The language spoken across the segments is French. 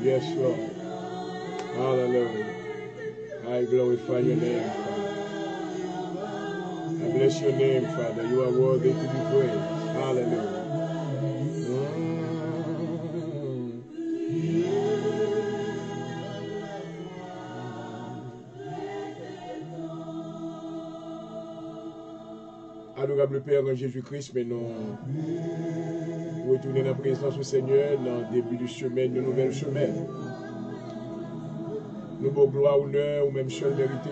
Yes, Lord. Hallelujah. I glorify your name, Father. I bless your name, Father. You are worthy to be praised. Hallelujah. Adorable Père en Jésus-Christ, mais nous retournons dans la présence du Seigneur dans le début du semaine, de nouvelle semaine. Nous avons gloire, honneur, ou même seul vérité.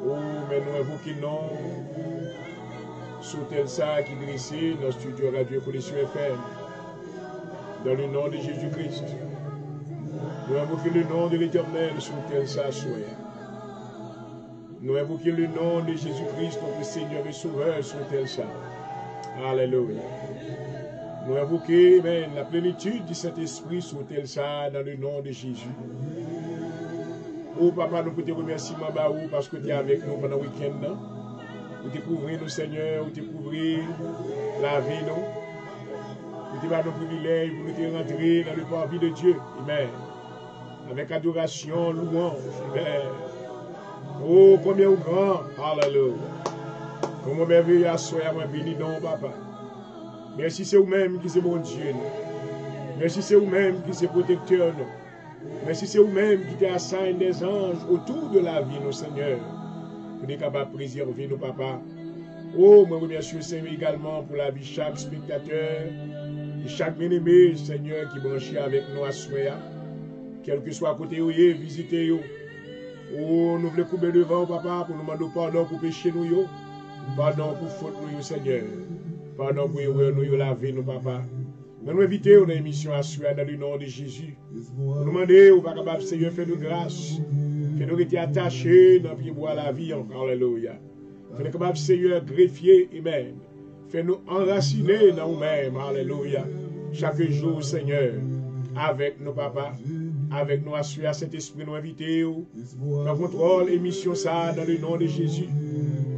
Oh, mais nous invoquons sous tel ça qui dressé dans le studio Radio Connexion FM. Dans le nom de Jésus-Christ. Nous invoquons le nom de l'Éternel sous tel ça soit. Nous invoquons le nom de Jésus-Christ, notre Seigneur et Sauveur, sur tel ça. Alléluia. Nous invoquons la plénitude du Saint-Esprit sur tel ça, dans le nom de Jésus. Oh papa, nous pouvons te remercier parce que tu es avec nous pendant le week-end. Vous découvrez nous, Seigneur, vous découvrez la vie, nous. Vous découvrez nos privilèges, vous nous rentrer dans le parvis de Dieu. Amen. Avec adoration, louange. Amen. Oh, combien au grand, alléluia. Comment merveilleux à soi, moi béni non, papa. Merci, c'est vous-même qui c'est mon Dieu. Merci, c'est vous-même qui c'est protecteur. Merci, c'est vous-même qui t'es assigné des anges autour de la vie, nos Seigneur. Vous êtes capable de préserver nos papa. Oh, moi remercie le Seigneur également pour la vie de chaque spectateur et chaque bien-aimé, Seigneur, qui branche avec nous à soi. Quel que soit à côté, visitez-vous. Oh, nous voulons couper devant, papa, pour nous demander pardon pour péché nous, pardon pour faute nous, Seigneur. Pardon pour erreur nous, laver nous, papa. Nous nous invitons dans l'émission à soi dans le nom de Jésus. Nous demander, au pas capable, Seigneur, fais-nous grâce. Fais-nous rester attachés dans le pied bois la vie, alléluia. Fais-nous capable, Seigneur, greffier, amen. Fais-nous enraciner dans nous-mêmes, alléluia. Chaque jour, Seigneur, avec nos papas. Avec nous, assurer à cet esprit, nous inviter, dans contrôle, émission ça, dans le nom de Jésus.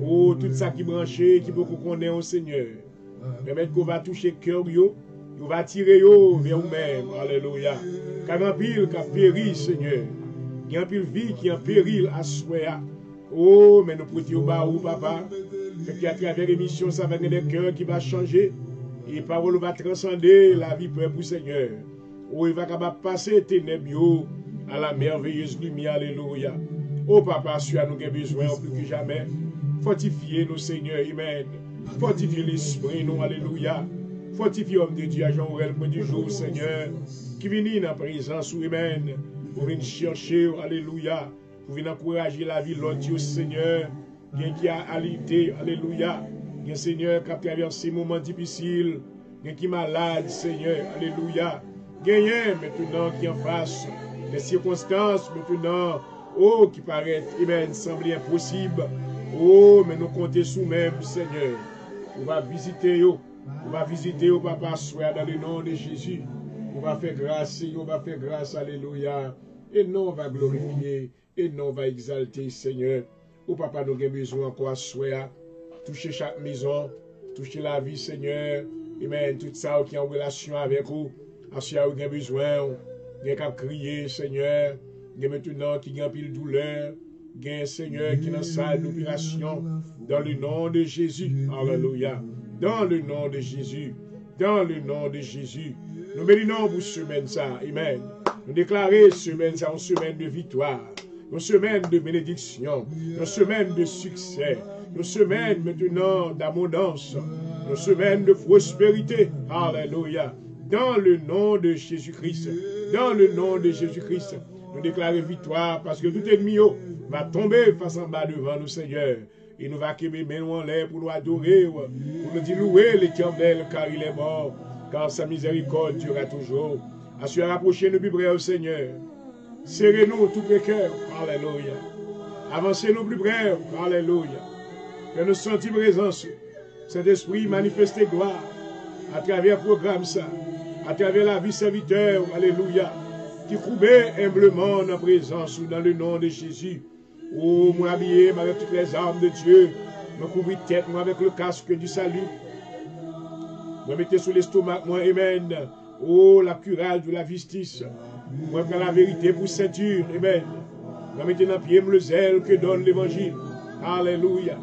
Oh, tout ça qui branché, qui beaucoup connaît au Seigneur. Permettre qu'on va toucher le cœur, on va tirer vers nous-mêmes. Alléluia. Car un pile qui a péri, Seigneur. Il y a un pile vie qui est en péril à soi. Oh, mais nous prêtons au bas, papa. Fait qu'à travers l'émission, ça va être des cœurs qui va changer. Et parole va transcender la vie pour Seigneur. Oh, il va capable passer ténèbres à la merveilleuse lumière. Alléluia. Oh, papa, si nous avons besoin plus que jamais. Fortifiez nous, Seigneur. Amen. Fortifiez l'esprit, nous. Alléluia. Fortifiez l'homme de Dieu à Jean-Aurel pour du jour, Seigneur. Qui vient dans la présence, Amen. Pour venir chercher, Alléluia. Pour venir encourager la vie de l'autre, Seigneur. Qui a alité, Alléluia. Seigneur, qui a traversé des moments difficiles. Qui est malade, Seigneur. Alléluia. Gagnez maintenant qui en face des circonstances maintenant, oh, qui paraît, amen, semblent impossible. Oh, mais nous comptons sur même, Seigneur. On va visiter, papa, soit dans le nom de Jésus. On va faire grâce, alléluia. Et non, on va glorifier, et non, on va exalter, Seigneur. Oh, papa, nous avons besoin encore à soi, toucher chaque maison, toucher la vie, Seigneur. Amen. Tout ça qui est en relation avec vous. Si vous avez besoin, vous avez crier, Seigneur. Vous avez maintenant qui a pile douleur. Vous avez Seigneur qui est dans la salle d'opération. Dans le nom de Jésus. Alléluia. Dans le nom de Jésus. Dans le nom de Jésus. Nous bénissons pour semaine ça. Amen. Nous déclarons semaine ça une semaine de victoire. Une semaine de bénédiction. Une semaine de succès. Une semaine maintenant d'abondance. Une semaine de prospérité. Alléluia. Dans le nom de Jésus-Christ. Dans le nom de Jésus-Christ. Nous déclarons victoire parce que tout ennemi va tomber face en bas devant nous, Seigneur. Et nous va quémer nous en l'air pour nous adorer, pour nous dire louer l'Éternel car il est mort, car sa miséricorde durera toujours. Assurez rapprochez-nous plus près au Seigneur. Serrez-nous tout le cœur. Alléluia. Avancez-nous plus près. Alléluia. Que nous sentions présence. Cet esprit manifeste gloire à travers le programme ça, à travers la vie serviteur. Alléluia. Qui couvait humblement dans la présence ou dans le nom de Jésus. Oh, moi habillé avec toutes les armes de Dieu. Me couvrir tête, moi avec le casque du salut. Me mettez sous l'estomac, moi, amen. Oh, la cuirasse de la justice. Moi prends la vérité pour ceinture, amen. Me mettez dans le pied le zèle que donne l'évangile. Alléluia.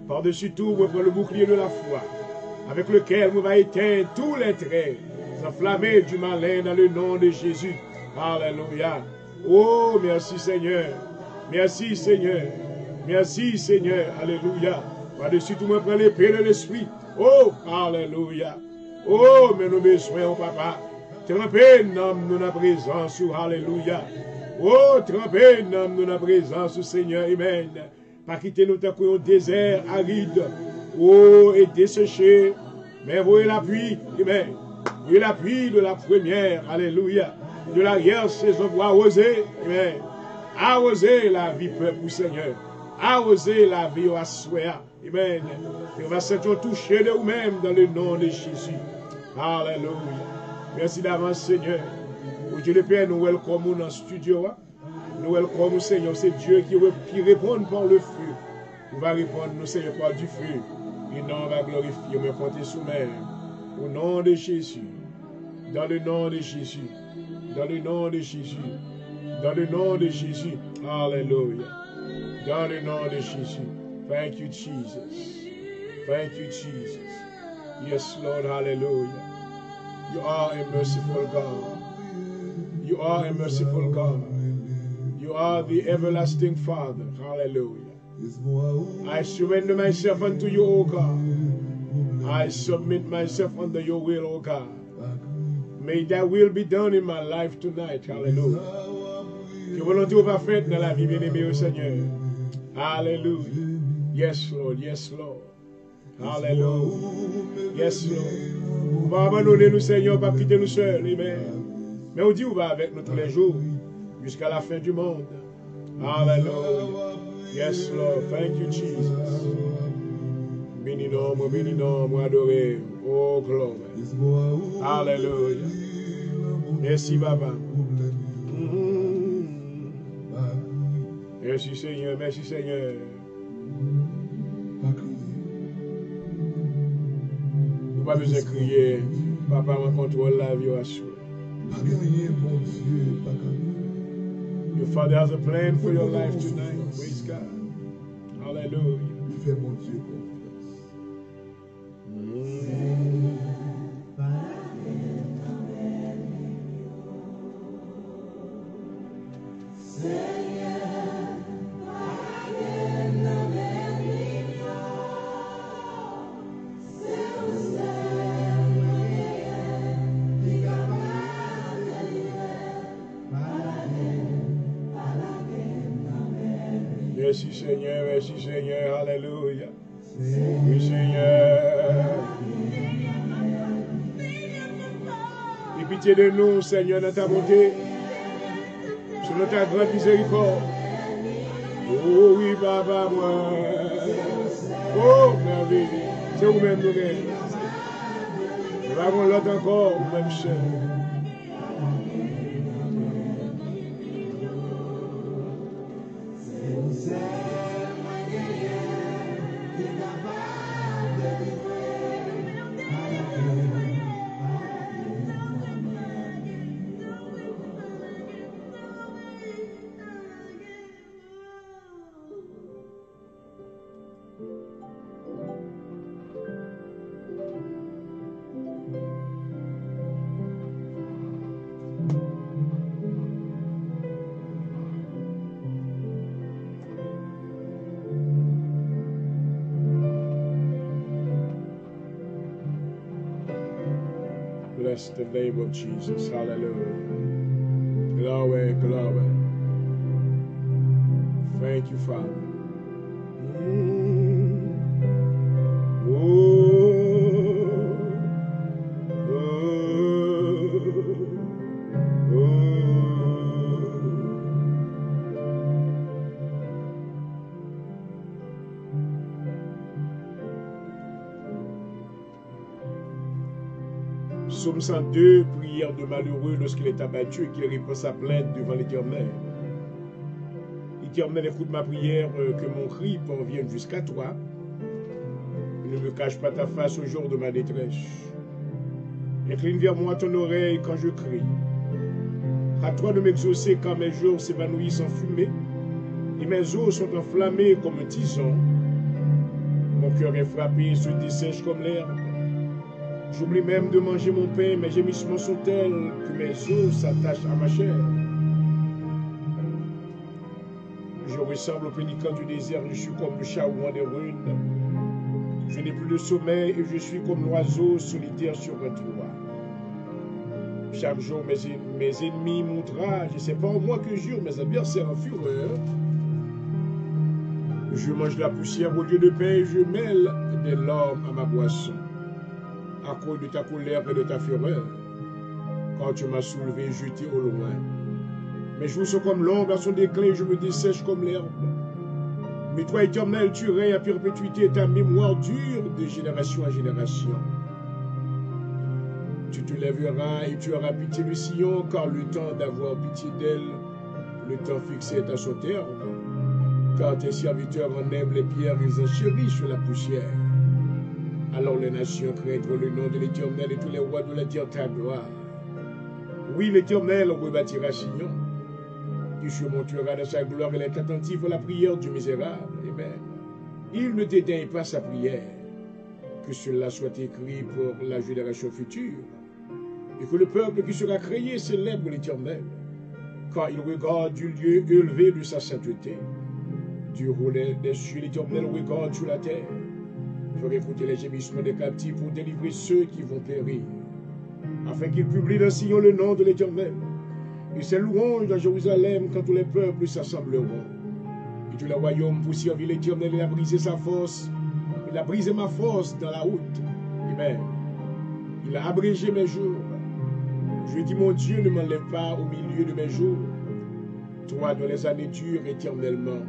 Par-dessus tout, moi prends le bouclier de la foi, avec lequel moi va éteindre tous les traits enflammés du malin dans le nom de Jésus. Alléluia. Oh, merci Seigneur. Merci Seigneur. Merci Seigneur. Alléluia. Par-dessus tout, moi prends l'épée de l'esprit. Oh, alléluia. Oh, mais nous besoin, oh papa. Trempez nous dans la présence. Alléluia. Oh, trempez nous dans la présence, Seigneur. Amen. Pas quitter nous tant qu'un désert aride. Oh, et desséché. Mais voyez la pluie. Amen. Voyez la pluie de la première. Alléluia. De l'arrière-saison pour arroser. Amen. Arroser la vie, peuple, Seigneur. Arroser la vie au assoya. Amen. Et on va se toucher de vous-même dans le nom de Jésus. Alléluia. Merci d'avance, Seigneur. Pour Dieu le Père, nous welcome dans le studio. Nous welcome, Seigneur. C'est Dieu qui répond par le feu. Nous va répondre, nous, Seigneur, par du feu. Et nous, on va glorifier, mais compter sous même. Au nom de Jésus. Dans le nom de Jésus. Dans le nom de Jésus. Dans le nom de Jésus. Alléluia. Dans le nom de Jésus. Thank you, Jesus. Thank you, Jesus. Yes, Lord. Hallelujah. You are a merciful God. You are a merciful God. You are the everlasting Father. Hallelujah. I surrender myself unto you, O God. I submit myself under your will, O God. May that will be done in my life tonight. Hallelujah. Que volonté va faite dans la vie bien-aimée au Seigneur. Hallelujah. Yes, Lord. Yes, Lord. Hallelujah. Yes, Lord. On va abandonner nous, Seigneur, pas quitter nous seuls. Amen. Mais on dit on va avec nous tous les jours jusqu'à la fin du monde. Hallelujah. Yes, Lord. Thank you, Jesus. Bénis-nous, adoré. Oh, glory. Hallelujah. Merci, Papa. Merci, Seigneur. Merci, Seigneur. Nous pas besoin de crier. Papa, on contrôle la vie à soi. Your Father has a plan for your life tonight. Praise God. Hallelujah. Fais mon Dieu confiance. Merci Seigneur, merci Seigneur, alléluia. Oui Seigneur. Et pitié de nous Seigneur dans ta bonté, sur notre grande miséricorde. Oh oui Papa moi. Oh merveille, c'est vous-même nous-mêmes. Nous avons l'autre encore, vous-même seul. Bless the name of Jesus. Hallelujah. Glory, glory. Thank you, Father. Psaume 102, prière de malheureux lorsqu'il est abattu et qu'il répand sa plainte devant l'Éternel. Éternel, écoute ma prière, que mon cri parvienne jusqu'à toi. Ne me cache pas ta face au jour de ma détresse. Incline vers moi ton oreille quand je crie. À toi de m'exaucer quand mes jours s'évanouissent en fumée et mes os sont enflammés comme un tison. Mon cœur est frappé et se dessèche comme l'herbe. J'oublie même de manger mon pain, mes gémissements sont tels que mes os s'attachent à ma chair. Je ressemble au pélican du désert, je suis comme le chahouan des ruines. Je n'ai plus de sommeil et je suis comme l'oiseau solitaire sur un toit. Chaque jour, mes ennemis m'outragent, et c'est pas en moi que jurent mes adversaires en fureur. Je mange la poussière au lieu de pain et je mêle des larmes à ma boisson. À cause de ta colère et de ta fureur, quand tu m'as soulevé et jeté au loin. Mes jours sont comme l'ombre à son déclin, je me dessèche comme l'herbe. Mais toi, Éternel, tu règnes à perpétuité, ta mémoire dure de génération en génération. Tu te lèveras et tu auras pitié de Sion, car le temps d'avoir pitié d'elle, le temps fixé est à son terme. Car tes serviteurs en aiment les pierres, ils en chérissent la poussière. Alors les nations craindront le nom de l'Éternel et tous les rois de la terre ta gloire. Oui, l'Éternel rebâtira Sion. Il surmontera de sa gloire et est attentif à la prière du misérable. Amen. Il ne t'éteigne pas sa prière. Que cela soit écrit pour la génération future. Et que le peuple qui sera créé célèbre l'Éternel. Quand il regarde du lieu élevé de sa sainteté. Du haut des cieux, l'Éternel regarde sur la terre. Pour écouter les gémissements des captifs, pour délivrer ceux qui vont périr, afin qu'ils publient dans Sion le nom de l'Éternel, et ses louanges dans Jérusalem quand tous les peuples s'assembleront. Et tous les royaumes pour servir l'Éternel, il a brisé sa force, il a brisé ma force dans la route. Amen. Il a abrégé mes jours. Je dis, mon Dieu, ne m'enlève pas au milieu de mes jours. Toi, dont les années durent éternellement,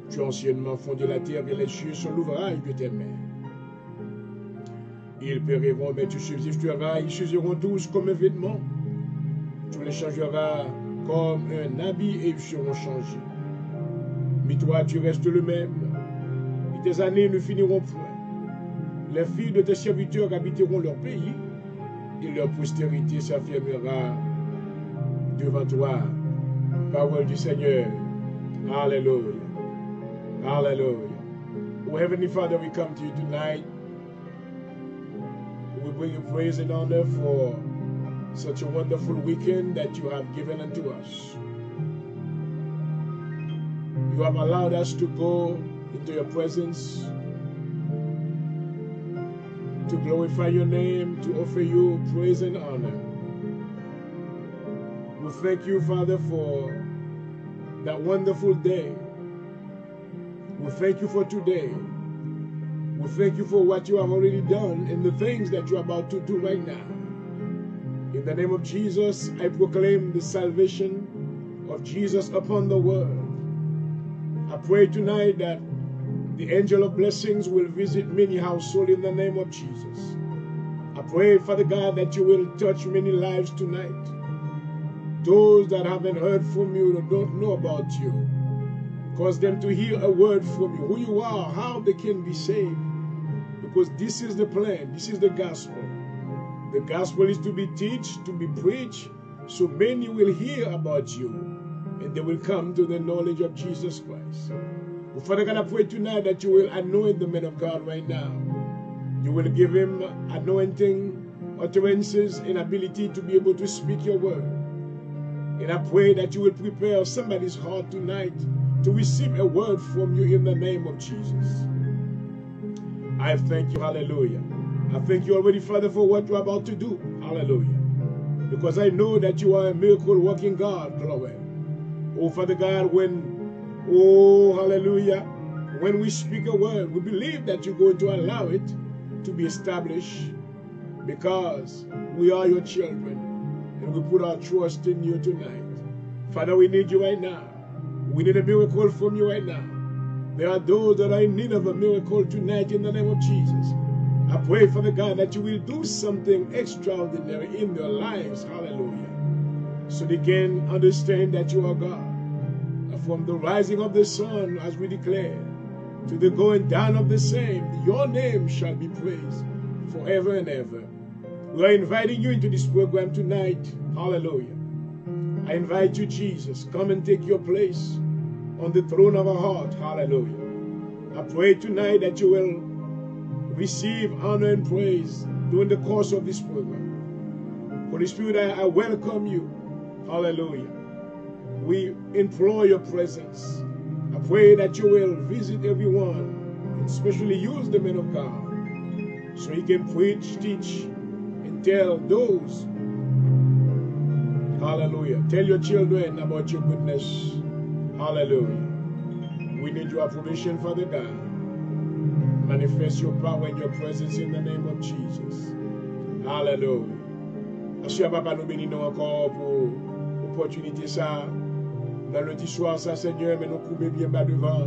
tu as anciennement fondé la terre et les cieux sont l'ouvrage de tes mains. Ils périront, mais tu subsisteras, ils s'useront tous comme un vêtement. Tu les changeras comme un habit et ils seront changés. Mais toi, tu restes le même, et tes années ne finiront point. Les filles de tes serviteurs habiteront leur pays, et leur postérité s'affirmera devant toi. Parole du Seigneur. Alléluia. Hallelujah. Oh, Heavenly Father, we come to you tonight. We bring you praise and honor for such a wonderful weekend that you have given unto us. You have allowed us to go into your presence, to glorify your name, to offer you praise and honor. We thank you, Father, for that wonderful day. We thank you for today. We thank you for what you have already done and the things that you are about to do right now. In the name of Jesus, I proclaim the salvation of Jesus upon the world. I pray tonight that the angel of blessings will visit many households in the name of Jesus. I pray, Father God, that you will touch many lives tonight. Those that haven't heard from you or don't know about you. Cause them to hear a word from you, who you are, how they can be saved. Because this is the plan, this is the gospel. The gospel is to be taught, to be preached, so many will hear about you, and they will come to the knowledge of Jesus Christ. Well, Father God, I pray tonight that you will anoint the man of God right now. You will give him anointing, utterances, and ability to be able to speak your word. And I pray that you will prepare somebody's heart tonight to receive a word from you in the name of Jesus. I thank you, hallelujah. I thank you already, Father, for what you're about to do. Hallelujah. Because I know that you are a miracle working God, glory. Oh, Father God, hallelujah, when we speak a word, we believe that you're going to allow it to be established because we are your children and we put our trust in you tonight. Father, we need you right now. We need a miracle from you right now. There are those that are in need of a miracle tonight in the name of Jesus. I pray, Father God, that you will do something extraordinary in their lives. Hallelujah. So they can understand that you are God. From the rising of the sun, as we declare, to the going down of the same, your name shall be praised forever and ever. We are inviting you into this program tonight. Hallelujah. I invite you, Jesus, come and take your place on the throne of our heart. Hallelujah. I pray tonight that you will receive honor and praise during the course of this program. Holy Spirit, I welcome you. Hallelujah. We implore your presence. I pray that you will visit everyone, and especially use the men of God, so he can preach, teach, and tell those. Hallelujah. Tell your children about your goodness. Hallelujah. We need your approbation, Father God. Manifest your power and your presence in the name of Jesus. Hallelujah. Monsieur Papa, nous bénissons encore pour l'opportunité ça. Dans le petit soir, ça, Seigneur, mais nous couper bien bas devant.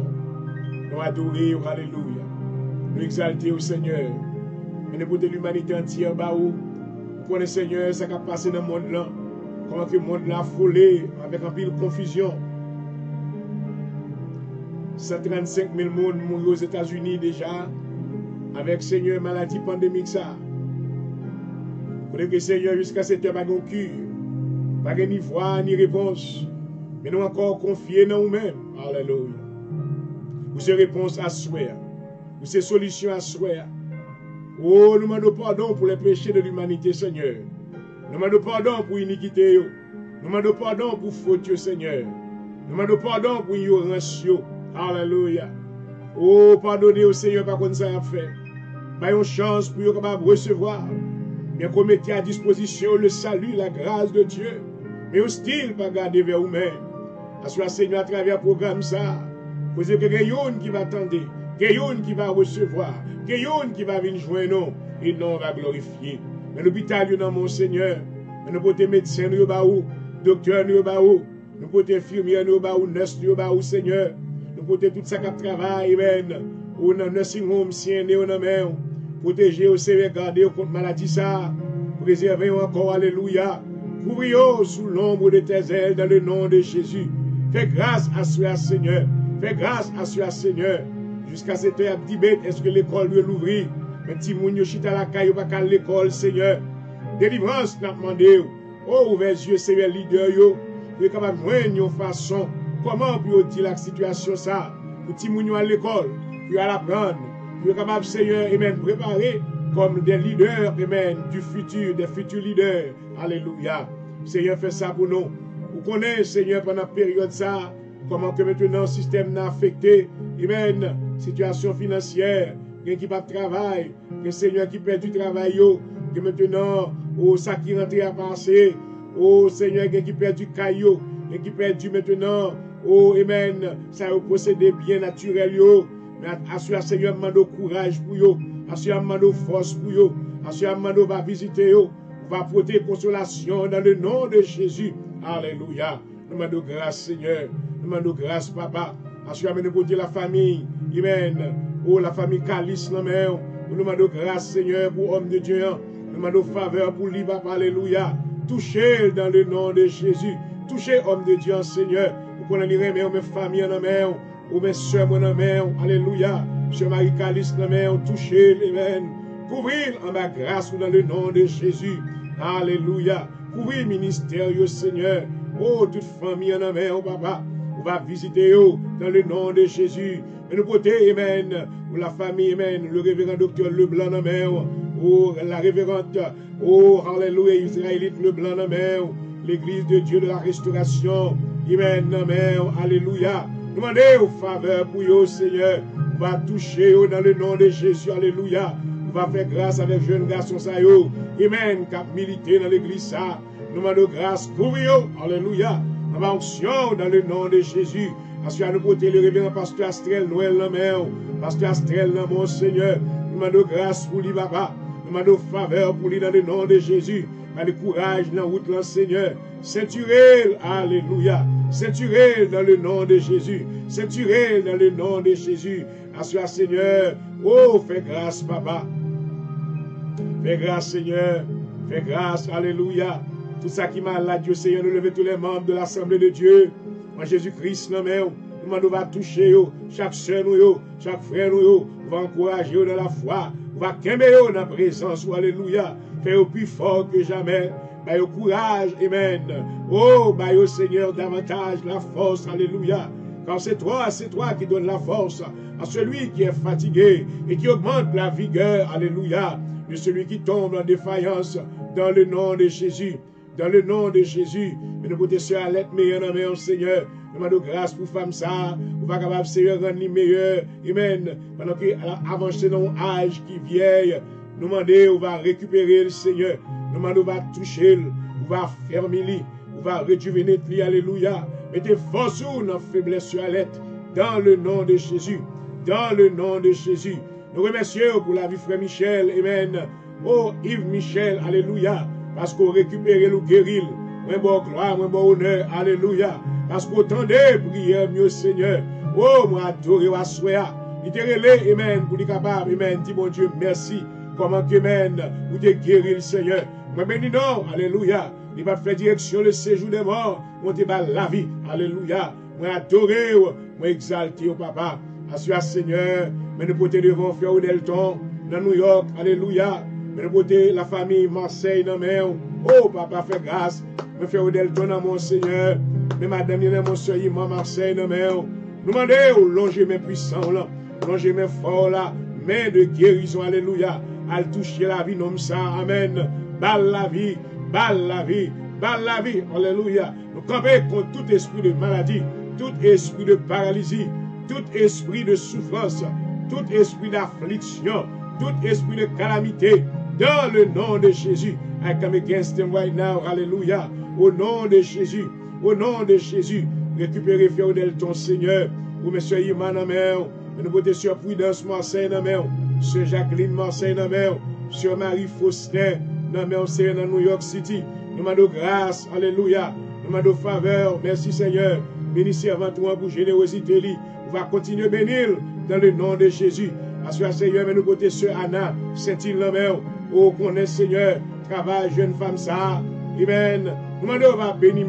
Nous adorer, alléluia. Nous exalter au Seigneur. Mais nous porter l'humanité entière bas où. Pour le Seigneur, ça qui a passé dans le monde là. Comment que le monde l'a affolé avec un pile de confusion. 135 000 personnes mourent aux États-Unis déjà. Avec Seigneur, maladie pandémique ça. Pour que Seigneur, jusqu'à cette heure, pas de cure. Pas de ni voix, ni réponse. Mais nous encore confiés dans nous-mêmes. Alléluia. Vous avez réponse à souhait. Vous avez solution à souhait. Oh, nous demandons pardon pour les péchés de l'humanité, Seigneur. Nous demandons pardon pour l'iniquité. Nous demandons pardon pour faute, Seigneur. Nous demandons pardon pour l'ignorance. Alléluia. Oh, pardonnez au Seigneur par contre ça a fait. Pas une chance pour capable recevoir. Bien qu'on mette à disposition le salut, la grâce de Dieu. Mais hostile, pas garder vers vous-même. Assois Seigneur à travers le programme ça. Vous avez quelqu'un qui va attendre, quelqu'un qui va recevoir, quelqu'un qui va venir joindre nous, et non va glorifier. Mais l'hôpital, nous dans mon Seigneur. Mais nous pouvons médecins, nous baou, docteurs, nous baou, nous pouvons infirmières, nous baou, nurses, nous baou, Seigneur. Nous pouvons tout ça qui travaille, amen. Ou dans nursing home, si on est en main, protéger au Seigneur, garder contre maladie ça, préserver encore, alléluia. Couvrez-vous sous l'ombre de tes ailes dans le nom de Jésus. Fais grâce à cela, Seigneur. Fais grâce à cela, Seigneur. Jusqu'à cette heure, est-ce que l'école doit l'ouvrir? Mais si moun yo chita la caille, pas qu'à l'école, Seigneur. Délivrance, n'a demandé. Oh, ouvrez les yeux, Seigneur, leader, yo. Vous êtes capable de voir une façon. Comment vous dire la situation, ça? Pour ti moun yo à l'école, puis à l'apprendre. Vous êtes capable, Seigneur, amen, préparer comme des leaders, amen, du futur, des futurs leaders. Alléluia. Seigneur, fait ça pour nous. Vous connaissez, Seigneur, pendant la période ça, comment que maintenant le système n'a affecté, amen, situation financière, qui pas de travail, que Seigneur qui perd du travail, que maintenant, oh, ça qui rentre à passer, oh, Seigneur, qui perd du caillou, qui perd du maintenant, oh, amen, ça a possédé bien naturel, mais assure Seigneur, mando courage pour yo, assure mando force pour yo, assure mando va visiter yo, va porter consolation dans le nom de Jésus. Alléluia. Nous demandons grâce, Seigneur. Nous demandons grâce, Papa. Assure nous pour la famille. Amen. Oh, la famille Calice, nous demandons grâce, Seigneur, pour homme de Dieu. Nous demandons faveur pour lui, Papa. Alléluia. Touchez dans le nom de Jésus. Touchez, homme de Dieu, Seigneur. Pour qu'on en ait mes familles en main, ou mes soeurs en main. Alléluia. Sœur Marie Calice, en main. Touchez, Amen. Couvrir en ma grâce dans le nom de Jésus. Alléluia. Couvrir le ministère, Seigneur. Oh, toute famille en main, oh, Papa. On va visiter dans le nom de Jésus. Et nous porter, amen, pour la famille, amen, le révérend docteur Leblanc en main. Oh, la révérende, oh, alléluia, Israélite Leblanc en main. L'église de Dieu de la restauration. Amen, amen, alléluia. Demandez aux faveurs pour vous, Seigneur. On va toucher dans le nom de Jésus, alléluia. nous va faire grâce avec jeune garçon ça yo. Amen, qui a milité dans l'église ça. Nous demandons grâce pour eux. Alléluia. Nous onction dans le nom de Jésus. Parce nous porter le révérend pasteur Astrel Noël dans main. Pasteur Astrel dans mon Seigneur. Nous demandons grâce pour lui, papa. Nous demandons faveur pour lui dans le nom de Jésus. Par le courage dans la route, le Seigneur. Ceinturé, alléluia. Ceinturé dans le nom de Jésus. Ceinturé dans le nom de Jésus. Assure, Seigneur. Oh, fais grâce, papa. Fais grâce, Seigneur. Fais grâce, alléluia. Tout ça qui m'a là, Dieu Seigneur, nous lever tous les membres de l'Assemblée de Dieu. En Jésus-Christ, nous va toucher chaque soeur, chaque frère, nous va encourager dans la foi. Nous va qu'aimer dans la présence, alléluia. Fais plus fort que jamais. Baille au courage, amen. Oh, baille au Seigneur davantage la force, alléluia. Car c'est toi qui donne la force à celui qui est fatigué et qui augmente la vigueur, alléluia, de celui qui tombe en défaillance dans le nom de Jésus. Dans le nom de Jésus, mais nous pouvons se aller meilleur, Seigneur. Nous demandons grâce pour femme ça. Nous pas capable Seigneur rendre meilleur. Amen. Pendant qu'elle avance dans un âge qui vieille, nous demandons, on va récupérer le Seigneur. Nous demandons, on va toucher, on va fermer, on va rejuvéner, alléluia. Mettez force sur nos faiblesses sur la lettre. Dans le nom de Jésus. Dans le nom de Jésus. Nous remercions pour la vie frère Michel. Amen. Oh Yves Michel, alléluia. Parce qu'on récupère le guéril. Moins bon gloire, moins bon honneur. Alléluia. Parce qu'on tendait prière mieux Seigneur. Oh, moi adoré ou assoya. Il te relève, amen, pour être capable, amen. Dis mon Dieu, merci. Comment que, amen, vous te guérir le Seigneur. Moi béni non, alléluia. Il va faire direction le séjour des morts. On te bat la vie. Alléluia. Moi adoré, moi exalté au papa. Assure Seigneur. Mais nous porter devant frère Odelton dans New York. Alléluia. Mais nous porter la famille Marseille dans main. Oh, papa, fais grâce. Me fait Odelton dans mon Seigneur. Mais madame, il y a mon soeur, Marseille dans main. Nous demandons, longer mes puissants là. Longer mes forts là. Main de guérison. Alléluia. À toucher la vie, non ça. Amen. Balle la vie. Balle la vie. Balle la vie. Alléluia. Nous campons contre tout esprit de maladie. Tout esprit de paralysie. Tout esprit de souffrance. Tout esprit d'affliction. Tout esprit de calamité. Dans le nom de Jésus. I come against them right now. Alléluia. Au nom de Jésus. Au nom de Jésus. Récupérez Féodel ton Seigneur. Ou monsieur Iman en main. Nous potez sur Prudence Marseille en main. Monsieur Jacqueline Marseille en main. Monsieur Marie Faustin en main. C'est dans New York City. Nous demandons grâce. Alléluia. Nous demandons faveur. Merci Seigneur. Bénissez avant tout pour générosité. On va continuer à bénir dans le nom de Jésus. Assois Seigneur, mais nous côté sur Anna, Saint-Île en main. Oh, connaît Seigneur, travail, jeune femme, ça. Amen. Nous demandons, on va bénir,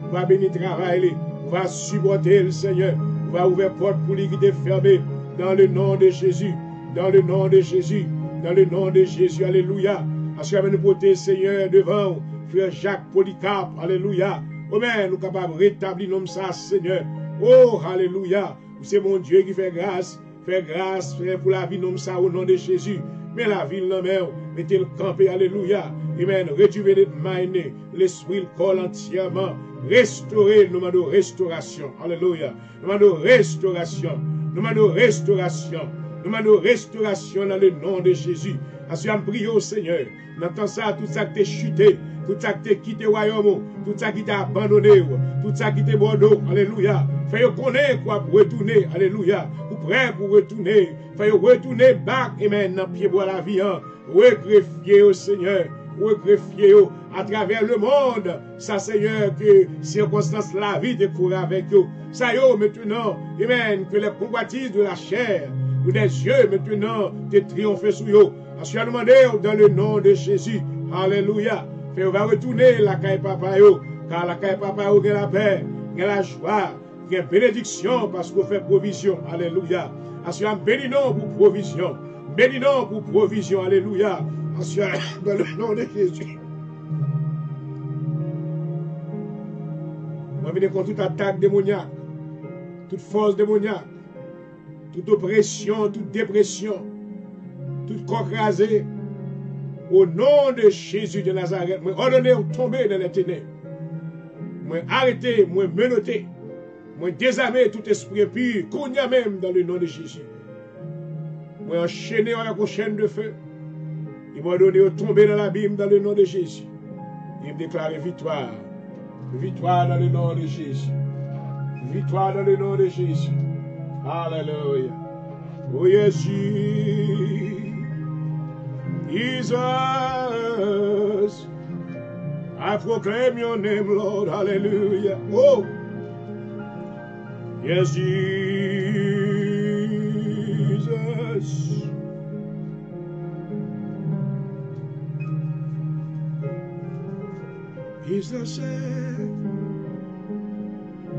on va bénir travail, on va supporter le Seigneur, on va ouvrir porte pour lui qui est fermée. Dans le nom de Jésus, dans le nom de Jésus, dans le nom de Jésus, alléluia. Assois nous porter Seigneur devant, frère Jacques Polycarpe, alléluia. Amen, nous sommes capables de rétablir nous ça, Seigneur. Oh, alléluia. C'est mon Dieu qui fait grâce, frère, pour la vie, nous ça au nom de Jésus. Mais la ville, non, mais mettez le campé, alléluia. Amen. Rejuvener l'esprit, le corps entièrement. Restaurer, nous demandons restauration. Alléluia. Nous demandons restauration. Nous demandons restauration. Nous demandons restauration dans le nom de Jésus. Assurez prier au Seigneur. Nous entendons ça, tout ça qui t'est chuté, tout ça qui t'est quitté royaume, tout ça qui t'a abandonné, tout ça qui t'est bordeaux. Alléluia. Fais-le connaître quoi pour retourner. Alléluia. Pour prêt pour retourner. Fais-le retourner back. Amen. Dans pied bois la vie. Regreffier au Seigneur. Regreffier à travers le monde. Ça, Seigneur, que circonstances la vie te court avec eux. Ça y est maintenant. Amen. Que les convoitises de la chair ou des yeux maintenant te triompher sous eux. Parce que nous demandons dans le nom de Jésus. Alléluia. Fais-le va retourner la caille papa yo. Car la caille papa yo a la paix, a la joie. Il y a bénédiction parce qu'on fait provision. Alléluia. Assurez bénissons pour provision. Bénissons pour provision. Alléluia. Assurez dans le nom de Jésus. Moi, je viens contre toute attaque démoniaque, toute force démoniaque, toute oppression, toute dépression, toute corps rasé. Au nom de Jésus de Nazareth, moi, ordonnez de tomber dans les ténèbres. Moi, arrêtez, moi, menottez. Moi, désarmer tout esprit impur, qu'on y a même dans le nom de Jésus. Moi, enchaîner avec une chaîne de feu. Il m'a donné de tomber dans l'abîme dans le nom de Jésus. Il me déclare victoire. Victoire dans le nom de Jésus. Victoire dans le nom de Jésus. Alléluia. Oh yes, Jesus. I proclaim your name, Lord. Hallelujah. Oh. Yes, Jesus. He's the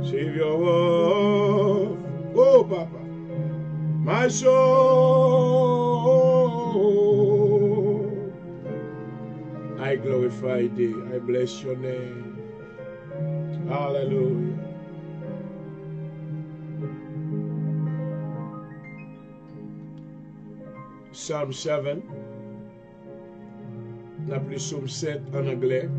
Savior of, oh Papa, my soul. I glorify thee. I bless your name. Hallelujah. Psalm 7. On appelle Psalm 7 en anglais.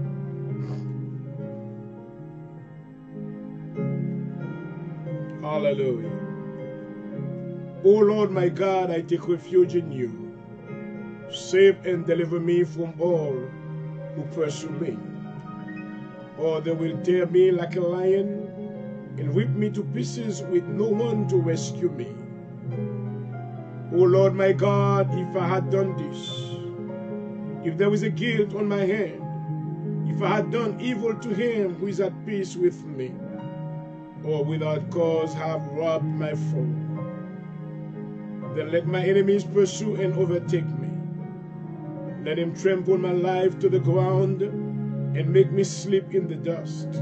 Hallelujah. O Lord my God, I take refuge in you. Save and deliver me from all who pursue me. Or they will tear me like a lion and rip me to pieces with no one to rescue me. O Lord my God, if I had done this, if there was a guilt on my hand, if I had done evil to him who is at peace with me, or without cause have robbed my foe, then let my enemies pursue and overtake me. Let him trample my life to the ground and make me sleep in the dust.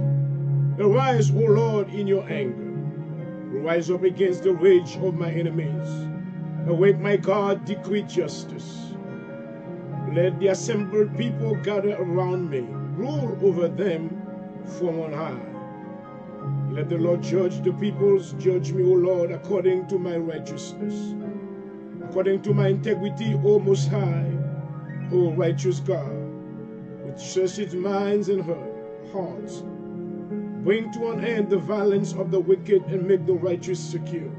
Arise, O Lord, in your anger. Rise up against the rage of my enemies. Awake, my God, decree justice. Let the assembled people gather around me. Rule over them from on high. Let the Lord judge the peoples. Judge me, O Lord, according to my righteousness, according to my integrity, O Most High, O righteous God, which searches minds and hearts. Bring to an end the violence of the wicked and make the righteous secure.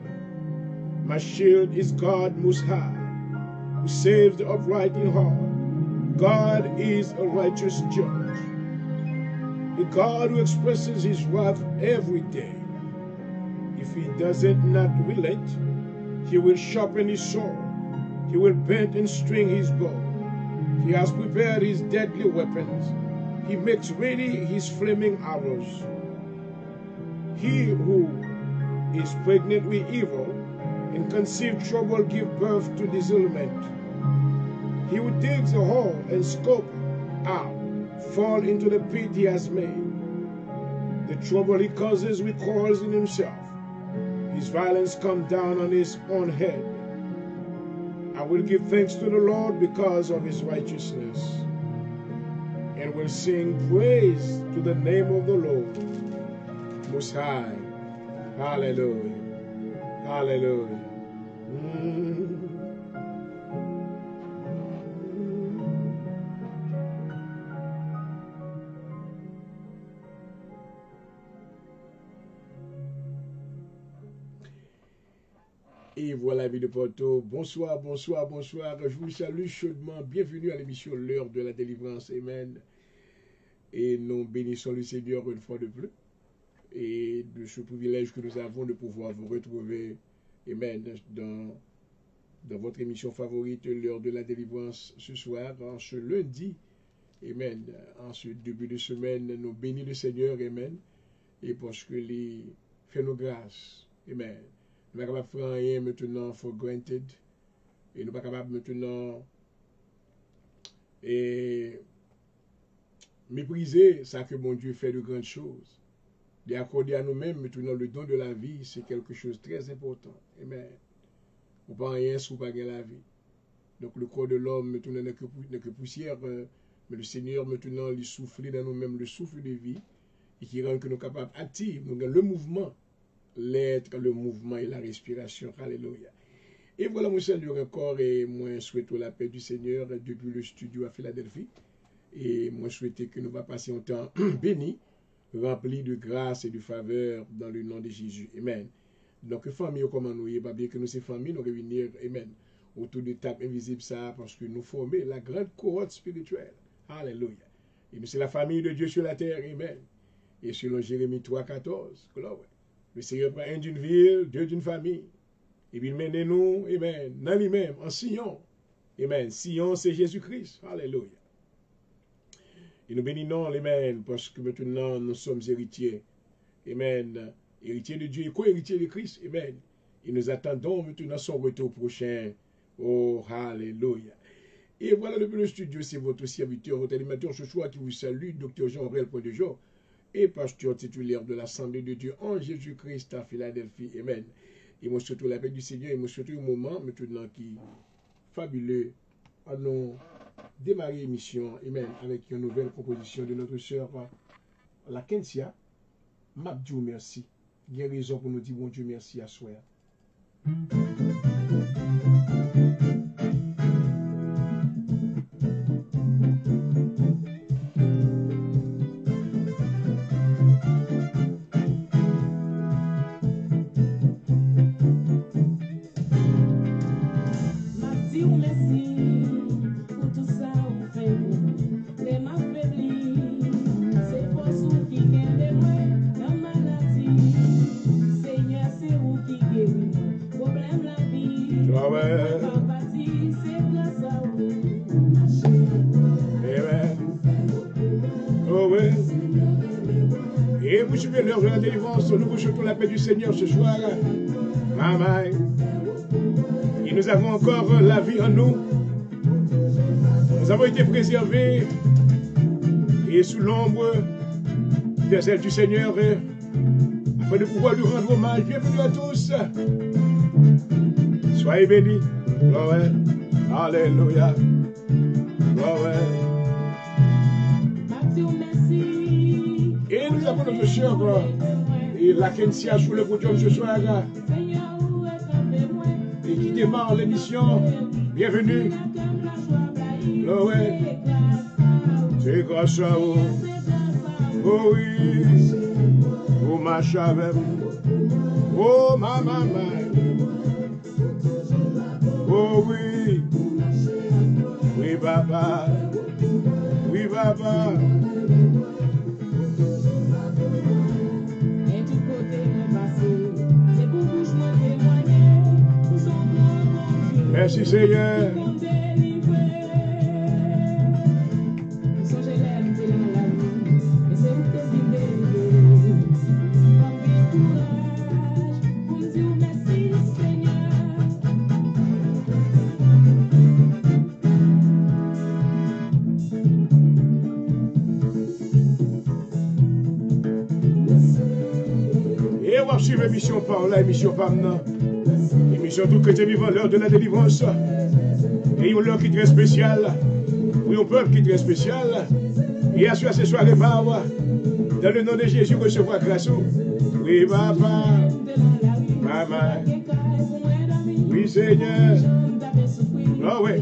My shield is God Most High, who saves the upright in heart. God is a righteous judge, a God who expresses his wrath every day. If he doesn't not relent, he will sharpen his sword. He will bend and string his bow. He has prepared his deadly weapons. He makes ready his flaming arrows. He who is pregnant with evil and conceive trouble give birth to desolation. He who digs a hole and scoop out fall into the pit he has made. The trouble he causes recoils in himself. His violence comes down on his own head. I will give thanks to the Lord because of his righteousness, and will sing praise to the name of the Lord Most High. Hallelujah. Hallelujah. Et voilà, vie de Porto. Bonsoir, bonsoir, bonsoir. Je vous salue chaudement. Bienvenue à l'émission L'heure de la délivrance. Amen. Et nous bénissons le Seigneur une fois de plus. Et de ce privilège que nous avons de pouvoir vous retrouver, amen, dans votre émission favorite, L'heure de la délivrance, ce soir, en ce lundi, amen, en ce début de semaine, nous bénissons le Seigneur, amen, et parce que il fait nos grâces, amen. Nous ne sommes pas capables de faire rien maintenant for granted, et nous ne sommes pas capables maintenant et mépriser ça que mon Dieu fait de grandes choses. Et accorder à nous-mêmes maintenant le don de la vie, c'est quelque chose de très important. Amen. On ne peut rien si on n'a pas la vie. Donc le corps de l'homme maintenant n'est que poussière, mais le Seigneur maintenant lui souffle dans nous-mêmes le souffle de vie et qui rend que nous sommes capables d'activer le mouvement, l'être, le mouvement et la respiration. Alléluia. Et voilà, mon Seigneur encore, et moi souhaite la paix du Seigneur depuis le studio à Philadelphie. Et moi souhaite que nous va passer un temps béni, rempli de grâce et de faveur dans le nom de Jésus. Amen. Donc, famille, comment nous y est, bien que nous, ces familles, nous réunir, amen, autour de table invisible ça, parce que nous formons la grande cohorte spirituelle. Alléluia. Et c'est la famille de Dieu sur la terre. Amen. Et selon Jérémie 3,14, le Seigneur prend un d'une ville, deux d'une famille. Et puis il mène nous, amen, dans lui-même, en Sion. Amen. Sion, c'est Jésus-Christ. Alléluia. Et nous bénissons, amen, parce que maintenant nous sommes héritiers. Amen. Héritiers de Dieu et co-héritiers de Christ. Amen. Et nous attendons maintenant son retour prochain. Oh, alléluia. Et voilà depuis le studio, c'est votre serviteur, votre animateur ce soir qui vous salue, Dr. Jean-Aurel Point-de-Jour, et pasteur titulaire de l'Assemblée de Dieu en Jésus-Christ à Philadelphie. Amen. Et moi surtout la paix du Seigneur, et moi surtout un moment maintenant qui est fabuleux. Allons démarrer l'émission, amen, avec une nouvelle composition de notre sœur, la Kensia. Mabdiou merci. Il y a raison pour nous dire bon Dieu merci à soi. Et vous suivez l'heure de la délivrance, nous vous souhaitons la paix du Seigneur ce soir. Amen. Et nous avons encore la vie en nous. Nous avons été préservés et sous l'ombre des ailes du Seigneur afin de pouvoir lui rendre hommage. Bienvenue à tous. Soyez bénis. Gloire. Alléluia. Gloire. Et nous avons notre sœur et la Kensia sous le podium ce soir et qui démarre l'émission. Bienvenue. Gloire. C'est grâce à vous. Oh oui. Oh ma chave. Oh ma maman. Oh oui. Oui papa. Oui papa. Merci Seigneur. Et on va suivre l'émission par là, l'émission par là. Émission tout chrétien vivant, l'heure de la délivrance. Et une heure qui est très spéciale. Oui, un peuple qui est très spécial. Et à ce soir, les paroles. Dans le nom de Jésus, recevoir grâce. Oui, papa. Maman. Oui, Seigneur. Oh oui.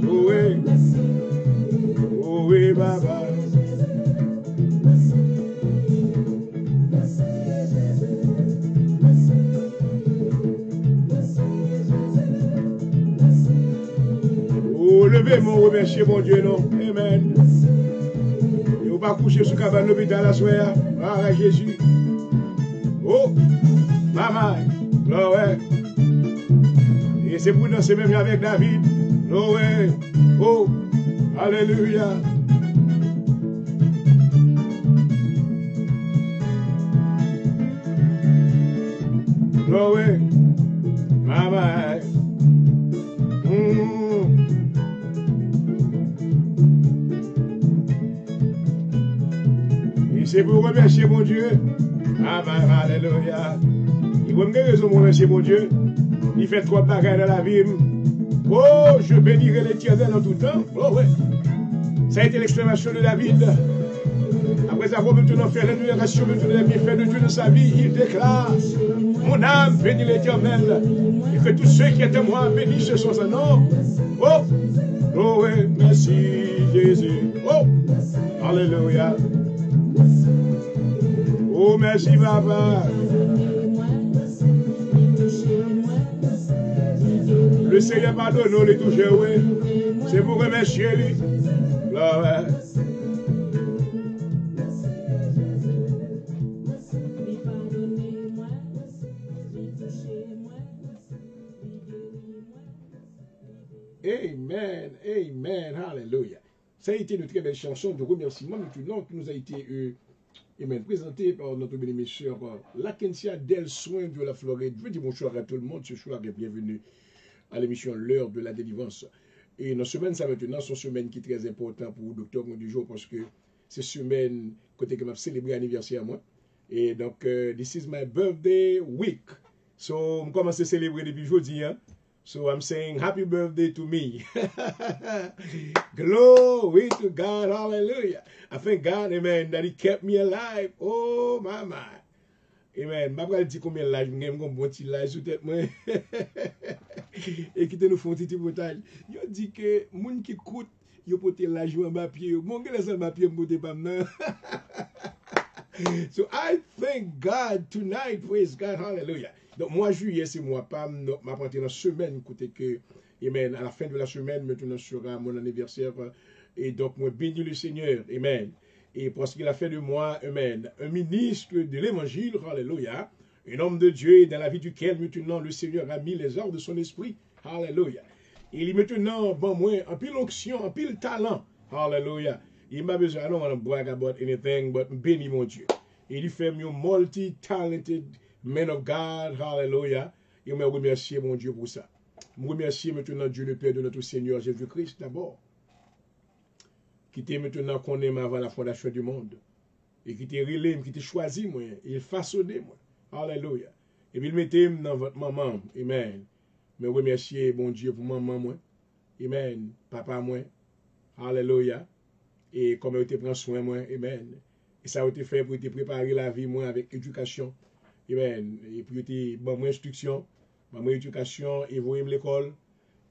Oh oui. Oh oui, papa. Levez mon remercier mon Dieu, non. Amen. Et on va coucher sous cabane l'hôpital à soir. Ah, Jésus. Oh, maman. Oh, ouais. Et c'est pour danser même avec David. Oh, ouais. Oh, alléluia. Oh, ouais. Maman. C'est pour remercier mon Dieu. Amen, alléluia. Il va me raison pour remercier mon Dieu. Il fait trois bagages dans la vie. Oh, je bénirai l'Éternel en tout temps. Oh, ouais. Ça a été l'exclamation de David. Après avoir maintenant fait l'énumération de tous les bienfaits de Dieu dans sa vie, il déclare: mon âme bénit l'Éternel. Et que tous ceux qui étaient moi bénissent son nom. Oh, oh, ouais. Merci, Jésus. Oh, alléluia. Oh, merci, papa. Seigneur pardonne, nous les toucher, oui. C'est pour remercier lui. Gloire. Amen, amen, hallelujah. Ça a été une très belle chanson de remerciement maintenant qui nous a été amen, présentée par notre bénémoine Lakencia Del Soin de la Floride. Je veux dire bonjour à tout le monde ce soir et bienvenue à l'émission L'heure de la délivrance. Et nos semaines, ça maintenant, sont semaines qui est très importantes pour le docteur du jour parce que c'est semaine côté que m'a célébré l'anniversaire moi. Et donc, this is my birthday week. So, je commence à célébrer depuis jeudi, hein. So I'm saying happy birthday to me. Glory to God, hallelujah. I thank God, amen, that he kept me alive. Oh, my. Amen. Je ne sais pas combien de l'âge, je un bon petit l'âge sous tête. Et qui te nous font un petit potage. Yo dit que, moun qui coûte, yo pote l'âge en bas pied. Mon gars, ça m'a pied, m'pote pas maintenant. So I thank God tonight, praise God, hallelujah. Donc, moi, juillet, c'est moi, pas m'apprendre dans la semaine, côté que, amen, à la fin de la semaine, maintenant sera mon anniversaire, et donc, moi, bénis le Seigneur, amen. Et parce qu'il a fait de moi, amen, un ministre de l'évangile, alléluia, un homme de Dieu, dans la vie duquel, maintenant, le Seigneur a mis les ordres de son esprit, alléluia. Il est maintenant, bon, moi, un pile onction, un pile talent, alléluia. Il m'a besoin, I don't want to brag about anything, but bénis mon Dieu. Il fait mieux multi-talented man of God, hallelujah. Et me remercier mon Dieu pour ça. Je remercie maintenant Dieu le Père de notre Seigneur Jésus-Christ d'abord. Qui était maintenant qu'on aime avant la fondation du monde. Et qui était relé, qui était choisi moi. Il façonné moi. Hallelujah. Et puis il mettait dans votre maman. Amen. Me remercier mon Dieu pour maman moi. Amen. Papa moi. Hallelujah. Et comme il te prend soin moi. Amen. Et ça a été fait pour te préparer la vie moi avec éducation. Amen. Et puis, il bon mon instruction, mon éducation, et vous l'école.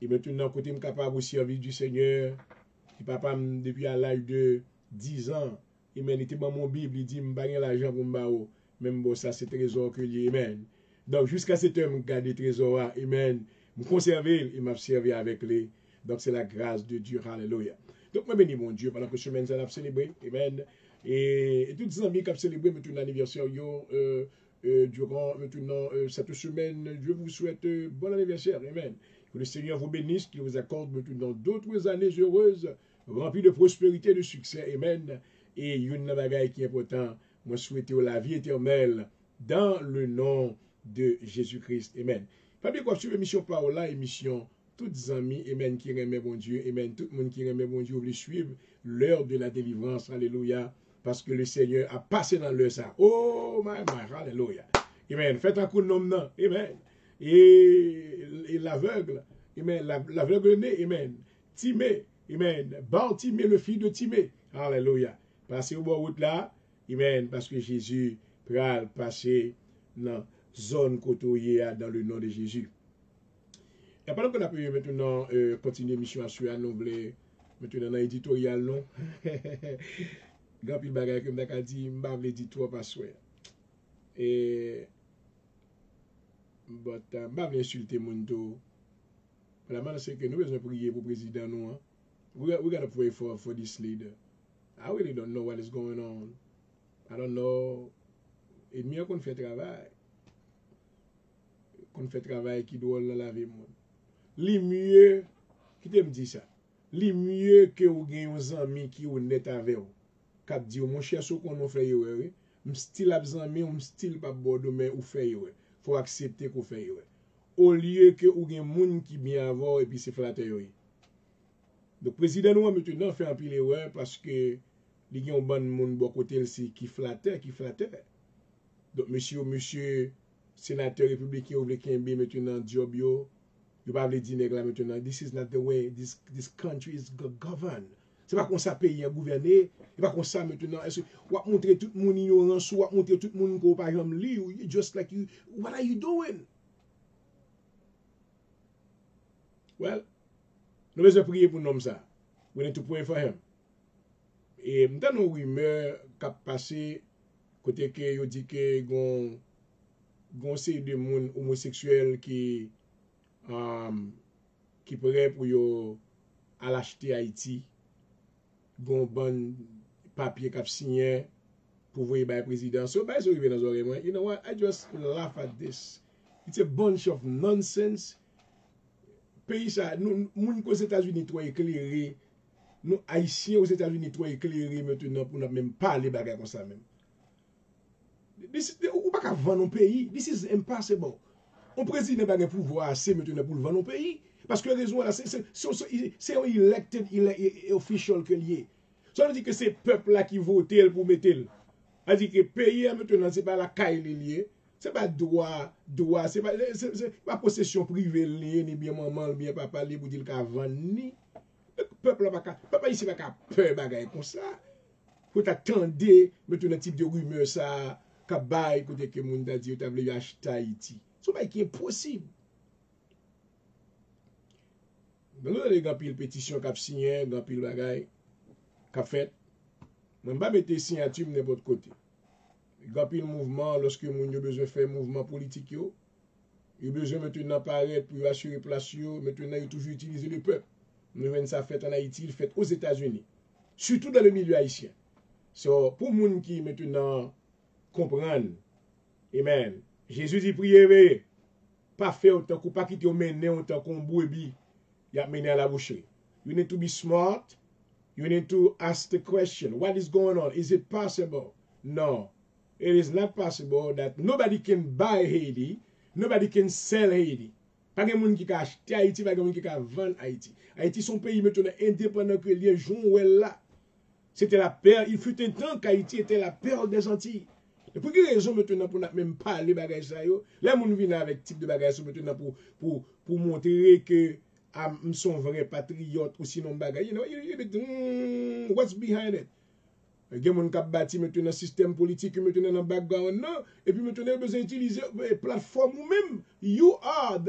Et maintenant, côté je suis capable au service du Seigneur. Et papa, depuis à l'âge de 10 ans, amen, il était dans mon Bible, il dit, je n'ai l'argent pour me même bon, ça c'est trésor que j'ai, amen. Donc, jusqu'à cet heure, je garde le trésor, amen. Je conserver, il m'a servi avec lui. Donc, c'est la grâce de Dieu, hallelujah. Donc, je bénis mon Dieu pendant que semaine, ça a célébré, amen. Et tous les amis qui ont célébré maintenant l'anniversaire, durant maintenant cette semaine, je vous souhaite bon anniversaire, amen. Que le Seigneur vous bénisse, qu'il vous accorde maintenant d'autres années heureuses, remplies de prospérité, de succès, amen. Et une bagaille qui est important, moi souhaite la vie éternelle dans le nom de Jésus-Christ, amen. Pas bien quoi sur l'émission Parola, émission toutes les amis, amen, qui remet bon Dieu, amen, tout le monde qui remet bon Dieu, vous voulez suivre l'heure de la délivrance, alléluia. Parce que le Seigneur a passé dans l'heure ça. Oh, my, hallelujah. Amen. Faites un coup de nom, non. Amen. Et l'aveugle, amen. L'aveugle né, amen. Timé, amen. Bartimée, le fils de Timé. Alléluia. Passez au bord route là, amen. Parce que Jésus va passer dans la zone côtoyée dans le nom de Jésus. Et pendant qu'on a pu maintenant continuer l'émission à suivre, nous voulons maintenant dans l'éditorial, non? Grand pile bagay que m'daka dit m'pa vle di trop pas souhait. Et but m'pa vle insulter moun tout. La man c'est que nous besoin prier pour président nous. We got to pray for this leader. I really don't know what is going on. I don't know. Et mieux qu'on fait travail. Qu'on fait travail qui doit la vie moun. Li mieux qui te me dit ça. Li mieux que ou gen yon zami qui honnête avec ou. Kap di ou mon cher so qu'on fait yo m style abzami ou m style pas bordeaux mais ou fait yo faut accepter qu'on fait yo au lieu que ou gen moun qui bien avant et puis c'est flatter yo. Donc président nous maintenant fait un pile erreur parce que li gen bon moun bon côté qui flattait. Donc monsieur sénateur républicain ou vle maintenant job yo pas vle di nèg la maintenant. This is not the way this country is governed. C'est pas comme ça pays a gouverné, c'est pas comme ça maintenant. Est-ce ou montrer tout le monde ignorance, ou montrer tout le monde ko par exemple li, just like you, what are you doing? Well, nous devons prier pour nous ça. We need to pray for him. Et m'tan nou rumeur k'ap passé côté que yo dit que gon série de monde homosexuel qui qui prêt pour yo à l'acheter Haïti. Bon papier qu'a signé pour voir le président. So, bah, so, dans oreilles, moi. You know what? I just laugh at this. It's a bunch of nonsense. Pays ça, nous, aux États-Unis, trop éclairés. Nous, Haïtiens aux États-Unis, trop éclairés maintenant pour ne même parler bagarre comme ça même. Ou pas qu'à vendre un pays. This is impossible. On président n'a pas de pouvoir assez maintenant pour vendre un pays. Parce que la raison là, c'est un elected official que lié. Ça veut dire que c'est le peuple là qui vote pour mettre. Ça veut dire que le pays maintenant, ce n'est pas la caille liée. Ce n'est pas droit, ce n'est pas possession privée liée, ni bien maman, ni bien papa lié pour dire qu'il a vendu. Le peuple ici n'a pas peur bagaille comme ça. Faut attendre maintenant un type de rumeur ça, qu'a bail côté que monde a dit, tu as voulu acheter Haïti. C'est pas qui est possible. Dans le grand pile pétition qu'a signé, grand pile bagaille qu'a fait. Je ne vais pas mettre signature de n'importe côté. Grand pile mouvement, lorsque moun yo besoin faire mouvement politique yo, yo besoin maintenant apparaître pour assurer place yo, maintenant yo toujours utiliser le peuple. Nous venons ça fait en Haïti, il fait aux États-Unis, surtout dans le milieu haïtien. So, pour moun qui maintenant comprennent, amen. Jésus dit priez, pas faire autant qu'on pas quitter mener autant qu'on brebis, y a mené à la boucherie. You need to be smart. You need to ask the question, what is going on? Is it possible? No. It is not possible that nobody can buy Haiti, nobody can sell Haiti. Pas de monde qui a acheté Haïti, pas de monde qui a vendu Haïti. Haïti, son pays maintenant indépendant que les gens où elle là. C'était la perle, il fut un temps qu'Haïti était la perle des Antilles. Et pour quelle raison maintenant pour même parler bagage ça yo? Là, on vient avec type de bagage maintenant pour montrer que ils sont vrais patriotes ou sinon bagage. You know, what's behind it? Il y a des gens qui ont bâti maintenant un système politique, maintenant un background, non? Et puis maintenant, ils ont besoin d'utiliser une plateforme ou même, you are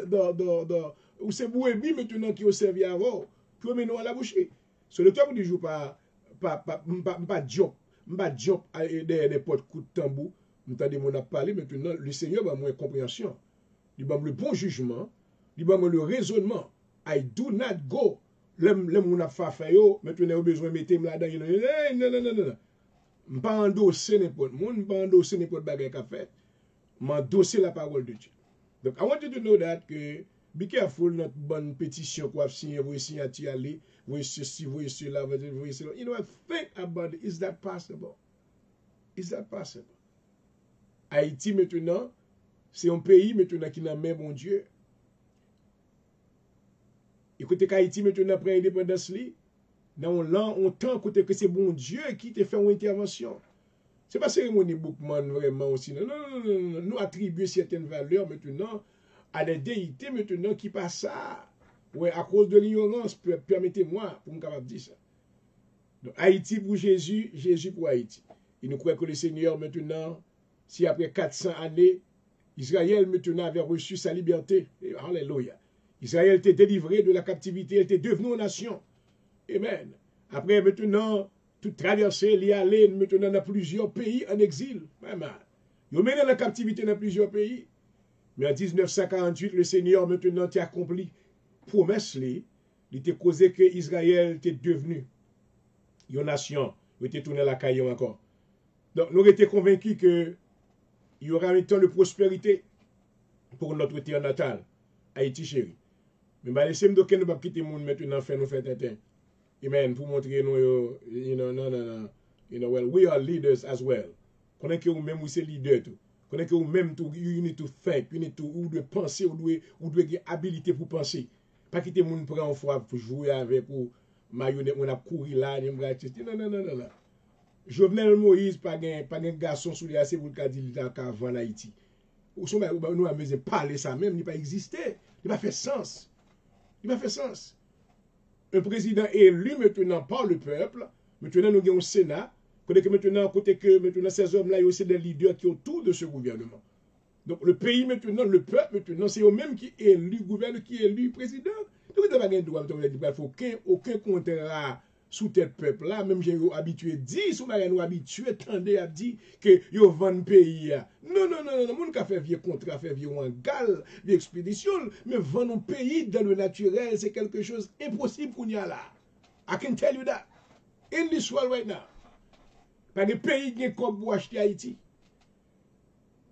ou c'est Bouébi maintenant qui ont servi avant, pour mener à la boucherie. Sur le temps où je joue pas job derrière des portes coup de tambour, m'entendez mon a parlé maintenant, le Seigneur va moins compréhension. Il va le bon jugement, il va le raisonnement. I do not go. Le moun a fait yo, maintenant au besoin mettre là-dedans, non. Pas endosser n'importe monde, pas endosser n'importe bagage qu'a fait. M'endosser la parole de Dieu. Donc I want you to know that que be careful notre bonne pétition qu'on a signé, vous signer aller, vous ceci, vous cela, vous cela. You know what? Think about it. Is that possible? Is that possible? Haïti maintenant, c'est un pays maintenant qui n'a même bon Dieu. Écoutez qu'Haïti maintenant après l'indépendance, dans l'an, temps côté que c'est bon Dieu qui te fait une intervention. Ce n'est pas cérémonie Bookman vraiment aussi. Non. Nous attribuons certaines valeurs maintenant à des déités maintenant qui passent ça. Ouais, à cause de l'ignorance, permettez-moi pour me capable dire ça. Donc Haïti pour Jésus, Jésus pour Haïti. Il nous croit que le Seigneur maintenant, si après 400 années, Israël maintenant avait reçu sa liberté. Alléluia. Israël était délivré de la captivité, elle était devenue une nation. Amen. Après, maintenant, tout traversé, il y allé maintenant dans plusieurs pays en exil. Il y a la captivité dans plusieurs pays. Mais en 1948, le Seigneur maintenant a accompli promesse. Il était causé que Israël était devenu une nation. Il était tourné la caillou encore. Donc, nous étions convaincus qu'il y aura un temps de prospérité pour notre terre natale, Haïti chérie. Mais laissez-moi donc nous ne pas quitter le monde maintenant, faire nous faire tête. Amen. Pour montrer nous, non. Well, we are leaders as well. Connaît que vous même vous c'est leader tout. Connaît que vous même tout, you need to think, you need to, ou de penser, ou de avoir habilité pour penser. Pas quitter le monde pour en fois pour jouer avec ou marionnette, on a couru là, non. Jovenel Moïse pas un garçon sous les assez pour le dire qu'avant Haïti. Ou sont nous a besoin parler ça même, il pas existé. Il pas fait sens. Il n'a pas fait sens. Un président élu maintenant par le peuple, maintenant nous avons un Sénat, côté que maintenant ces hommes-là, il y a aussi des leaders qui sont autour de ce gouvernement. Donc le pays maintenant, le peuple maintenant, c'est eux-mêmes qui élu gouvernement, qui élu président. Donc il n'y a pas de droit, il faut aucun contrat sous tête peuple là, même j'ai habitué dit, sous nous habitué, tendez à dire que yo vend pays. Non, non, non, non, moun ka fait vieux contrat, fait vieux gal, vieux expédition, mais vendre un pays dans le naturel, c'est quelque chose impossible qu'on y a là. I can tell you that. In this world right now. Pas de pays qui est comme pour acheter Haïti.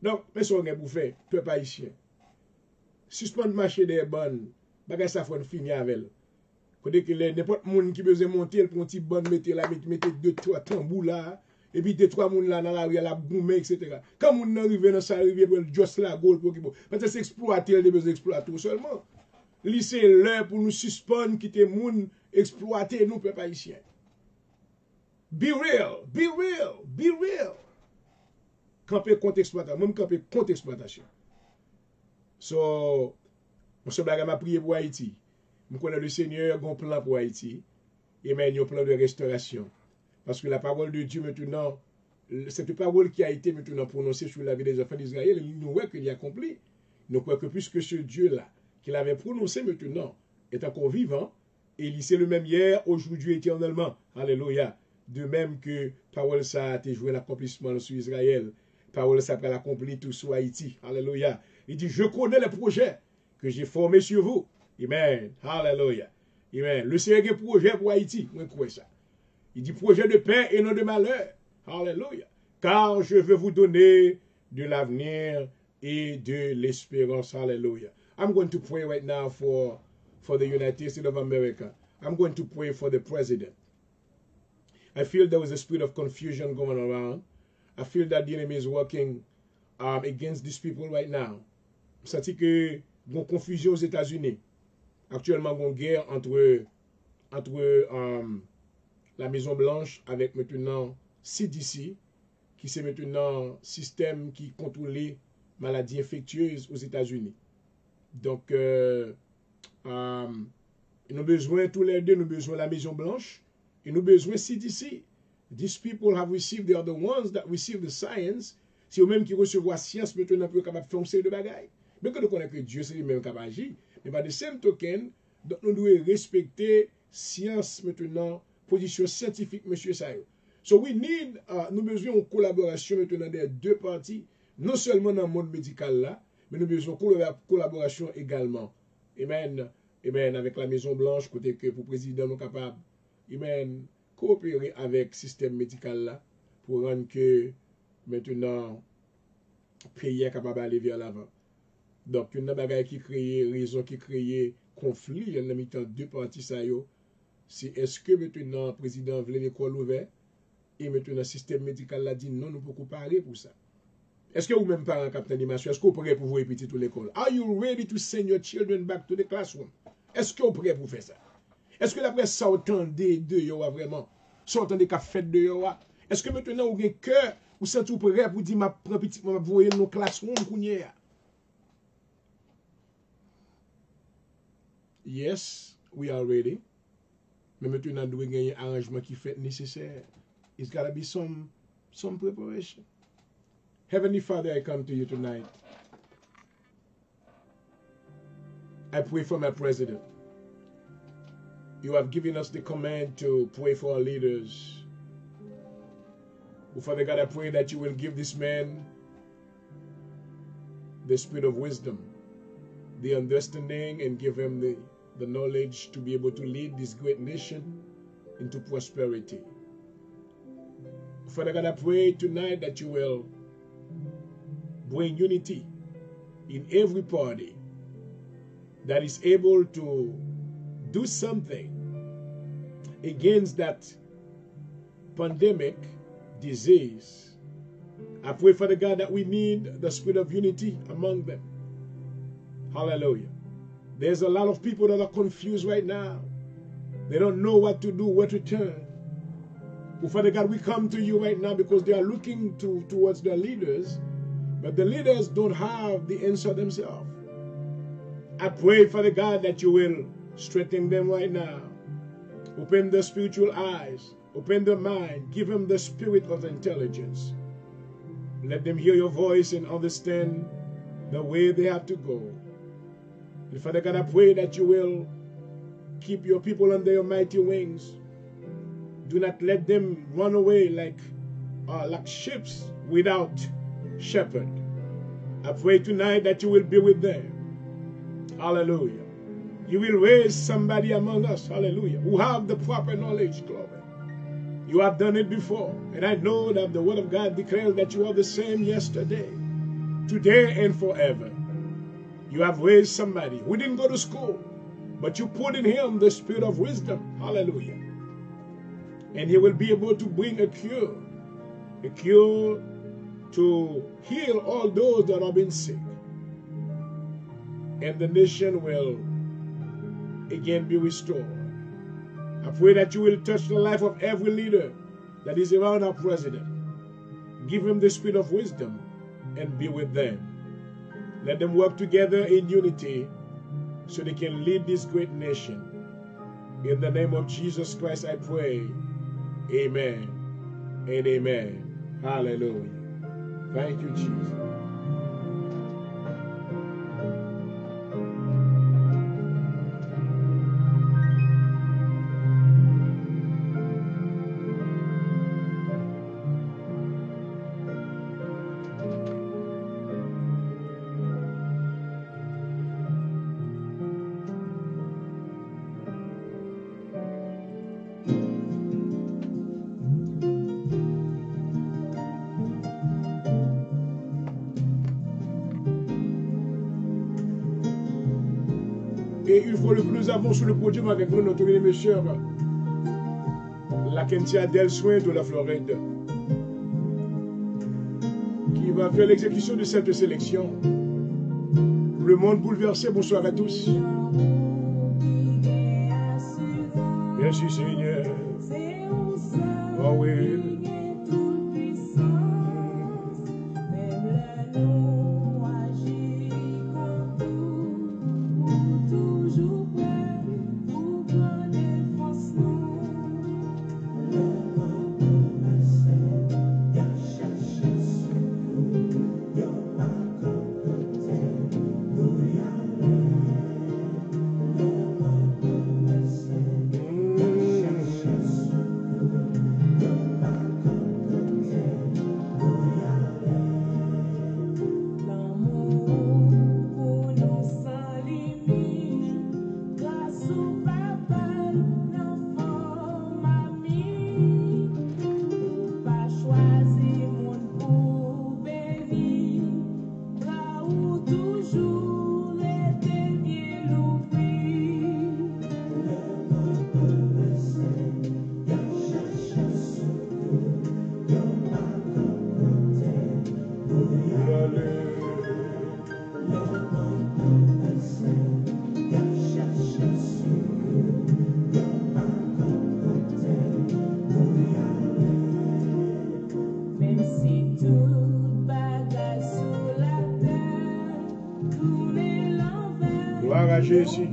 Donc, mais ça, on a pour faire, peuple haïtien. Suspendre marché des bonnes, bagay ça faut finir avec. Côté que n'importe monde qui besoin monter pour un petit bonne mettre là, mettre deux trois tambours là, et puis deux trois monde là dans la rue la boumé etc. Quand monde arrive dans ça arrive pour juste la goal pour parce que c'est exploiter, il besoin exploiter seulement. C'est l'heure pour nous suspendre quitter monde exploiter nous peuple haïtien. Be real, be real, be real. Camper contre exploitation, même camper contre exploitation. So, je m'a prié pour Haïti. Je connais le Seigneur a un plan pour Haïti. Et même un plan de restauration. Parce que la parole de Dieu maintenant, cette parole qui a été maintenant prononcée sur la vie des enfants d'Israël, nous voit qu'il y a accompli. Nous croyons que puisque ce Dieu-là, qu'il avait prononcé maintenant, est encore vivant, et il est le même hier, aujourd'hui, éternellement. Alléluia. De même que parole ça a été joué l'accomplissement sur Israël. Parole ça a accompli tout sur Haïti. Alléluia. Il dit, je connais les projets que j'ai formés sur vous. Amen. Alléluia. Amen. Le Seigneur a un projet pour Haïti. Moi, je crois ça. Il dit, projet de paix et non de malheur. Alléluia. Car je veux vous donner de l'avenir et de l'espérance. Alléluia. I'm going to pray right now for the United States of America. I'm going to pray for the president. I feel there was a spirit of confusion going around. I feel that the enemy is working against these people right now. C'est que il y a une confusion aux États-Unis. Actuellement, il y a une guerre entre la Maison Blanche avec maintenant CDC, qui c'est maintenant un système qui contrôle maladies infectieuses aux États-Unis. Donc, nous avons besoin, tous les deux, nous avons besoin de la Maison Blanche et nous avons besoin de CDC. These people have received, they are the ones that receive the science. C'est eux-mêmes qui reçoivent la science maintenant pour être capable de faire une série de bagailles. Mais que nous connaissons que Dieu, c'est lui-même capable d'agir. Mais par the same token, nous devons respecter science maintenant, position scientifique, monsieur Sayo. So we need, nous besoin de collaboration maintenant des deux parties, non seulement dans le monde médical là, mais nous besoin de collaboration également. Amen. Amen. Avec la Maison Blanche, côté que pour le président nous capable, amen, coopérer avec le système médical là, pour rendre que maintenant, le pays est capable d'aller vers l'avant. Donc, une bagaille qui crée, raison qui crée conflit, il y a en deux parties, ça y est. C'est est-ce que maintenant, le président veut l'école ouverte et maintenant, le système médical l'a dit non, nous ne pouvons pas parler pour ça. Est-ce que vous-même, parents, capitaine d'animation, est-ce que vous êtes prêts pour vous répéter toute l'école? Are you ready to send your children back to the classroom? Est-ce que vous êtes prêts pour faire ça? Est-ce que l'après ça, entendez de yo vraiment? Ça, entendez qu'à fait de yo? Est-ce que maintenant, vous avez un cœur, vous sentez prêt pour dire, ma petite, vous voyez nos classrooms, Yes, we are ready. Mais maintenant, nous devons gagner un arrangement qui fait nécessaire. It's got to be some preparation. Heavenly Father, I come to you tonight. I pray for my president. You have given us the command to pray for our leaders. Oh, Father God, I pray that you will give this man the spirit of wisdom, the understanding, and give him the knowledge to be able to lead this great nation into prosperity. Father God, I pray tonight that you will bring unity in every party that is able to do something against that pandemic disease. I pray, Father God, that we need the spirit of unity among them. Hallelujah. There's a lot of people that are confused right now. They don't know what to do, where to turn. Oh, Father God, we come to you right now because they are looking towards their leaders, but the leaders don't have the answer themselves. I pray, Father God, that you will strengthen them right now. Open their spiritual eyes. Open their mind. Give them the spirit of intelligence. Let them hear your voice and understand the way they have to go. And Father God, I pray that you will keep your people under your mighty wings. Do not let them run away like sheep without shepherd. I pray tonight that you will be with them. Hallelujah. You will raise somebody among us, hallelujah, who have the proper knowledge, glory. You have done it before, and I know that the word of God declares that you are the same yesterday, today, and forever. You have raised somebody who didn't go to school, but you put in him the spirit of wisdom, hallelujah. And he will be able to bring a cure to heal all those that have been sick. And the nation will again be restored. I pray that you will touch the life of every leader that is around our president. Give him the spirit of wisdom and be with them. Let them work together in unity so they can lead this great nation. In the name of Jesus Christ I pray. Amen and amen. Hallelujah. Thank you, Jesus. Et une fois que nous avons sur le podium avec nous notre bien-aimée sœur, la Kentia Del Soin de la Floride, qui va faire l'exécution de cette sélection. Le monde bouleversé, bonsoir à tous. Merci Seigneur. Oh oui. Gloire à Jésus.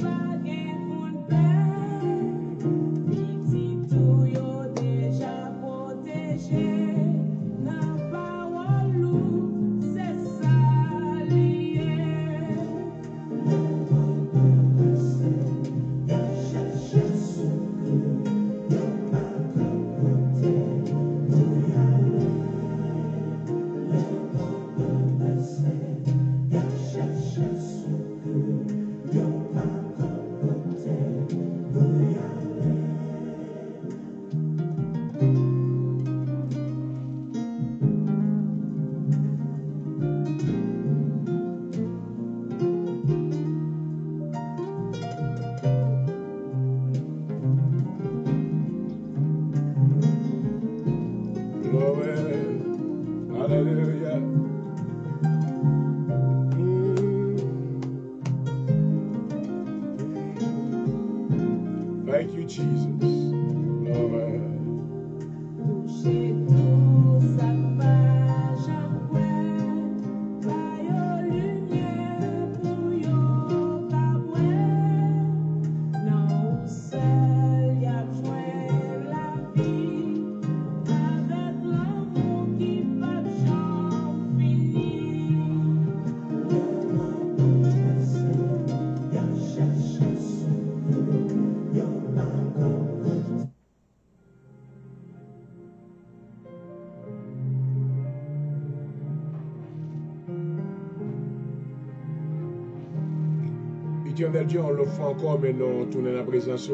Éternel Dieu, on le fait encore, mais nous tournons la présence.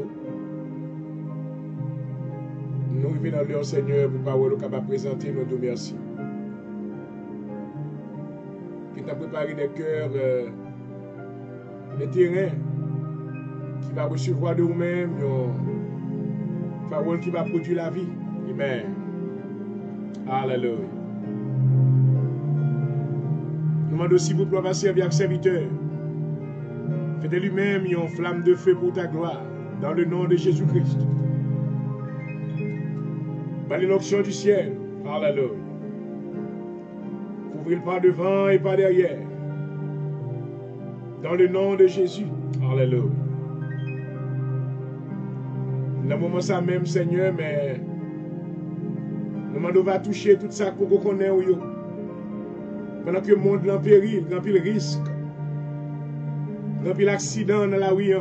Nous venons dans l'heure, Seigneur, pour parole capable présenter, nous te merci. Qui t'a préparé des cœurs, des terrains, qui va recevoir de vous-même, une parole qui va produire la vie. Amen. Alléluia. Nous demandons aussi pour pouvoir servir avec serviteur. Faites de lui-même une flamme de feu pour ta gloire, dans le nom de Jésus-Christ. Par l'onction du ciel, alléluia. Couvrez le pas devant et pas derrière. Dans le nom de Jésus, alléluia. Dans le moment ça même, Seigneur, mais nous demandons va toucher tout ça qu'on connaît. Pendant que le monde est en péril, il y a pile risque, il y a pile accident dans la rue,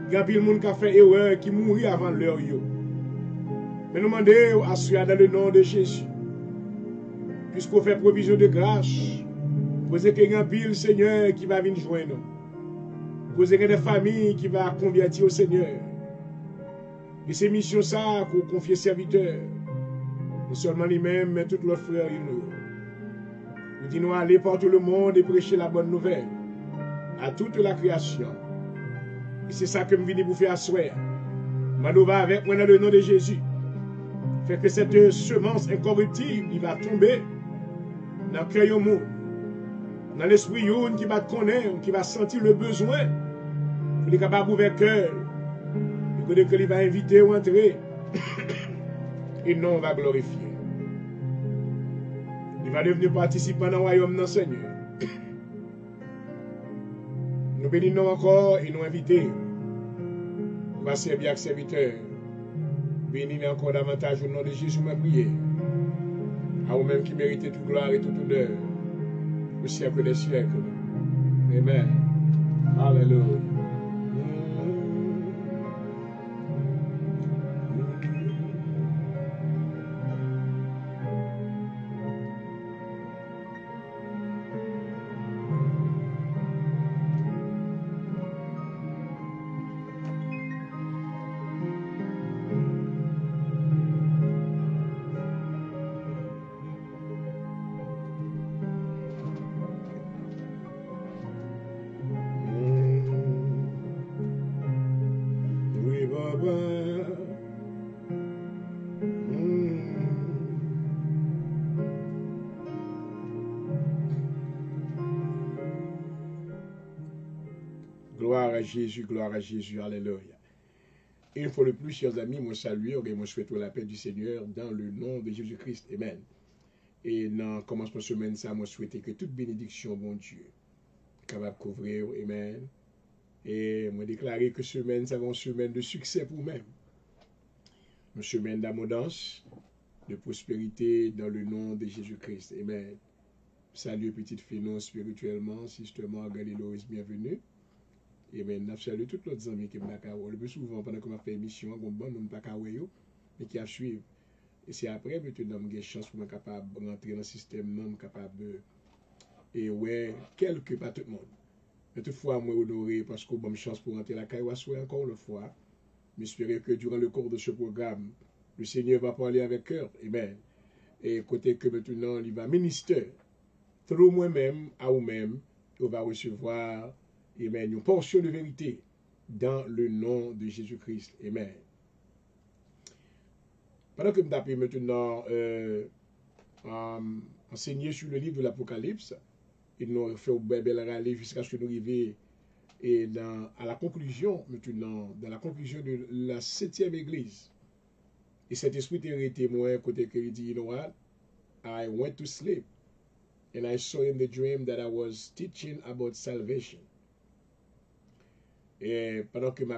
il y a pile monde qui a fait erreur, qui mourit avant l'heure. Mais nous demandons à assurer dans le nom de Jésus, puisqu'on fait provision de grâce, posez qu'il y a un pile Seigneur qui va venir joindre nous, posez qu'il y a des familles qui vont convertir au Seigneur. Et c'est mission ça qu'on confie serviteur, non seulement lui-même, mais tous leurs frères et nous. Nous disons aller par tout le monde et prêcher la bonne nouvelle à toute la création. Et c'est ça que je viens vous faire asseoir. Je va avec moi dans le nom de Jésus. Fait que cette semence incorruptible, il va tomber dans le cœur du monde. Dans l'esprit qui va te connaître, qui va sentir le besoin. Il est capable d'ouvrir le cœur. Il va inviter ou entrer. Et non, on va glorifier. Il va devenir participant dans le royaume de Seigneur. Nous bénissons encore et nous invitons. On va servir avec serviteur. Bénis encore davantage au nom de Jésus, ma prière. À vous-même qui méritez toute gloire et toute honneur. Au siècle des siècles. Amen. Alléluia. Gloire à Jésus, alléluia. Et une fois de plus, chers amis, moi salue et moi souhaite la paix du Seigneur dans le nom de Jésus-Christ. Amen. Et dans le commencement de semaine, ça, moi souhaite que toute bénédiction, bon Dieu, capable de couvrir, amen. Et moi déclarer que semaine, ça va une semaine de succès pour nous-mêmes. Une semaine d'abondance, de prospérité dans le nom de Jésus-Christ. Amen. Salut, petite finance spirituellement, systémement, Galiloïs, bienvenue. Et bien, je salue tous les amis qui m'ont le plus souvent pendant que je fais émission, je ne pas mais qui a suivi. Et c'est après que j'ai une chance pour être capable de rentrer dans le système, capable de. Et ouais, pas tout le monde. Mais toutefois, moi, honoré parce que j'ai une chance pour rentrer la caille, encore une fois. J'espère que durant le cours de ce programme, le Seigneur va parler avec cœur. Amen. Et côté que maintenant, il va ministrer. Trop moi-même, à vous-même, on va recevoir. Amen. Une portion de vérité dans le nom de Jésus-Christ. Amen. Pendant que je m'appelle maintenant enseigner sur le livre de l'Apocalypse, il nous fait au bel râler jusqu'à ce que nous arrivions à la conclusion, maintenant, dans la conclusion de la 7e église. Et cet esprit était témoin côté que il dit, you know what? I went to sleep and I saw in the dream that I was teaching about salvation. Et pendant que je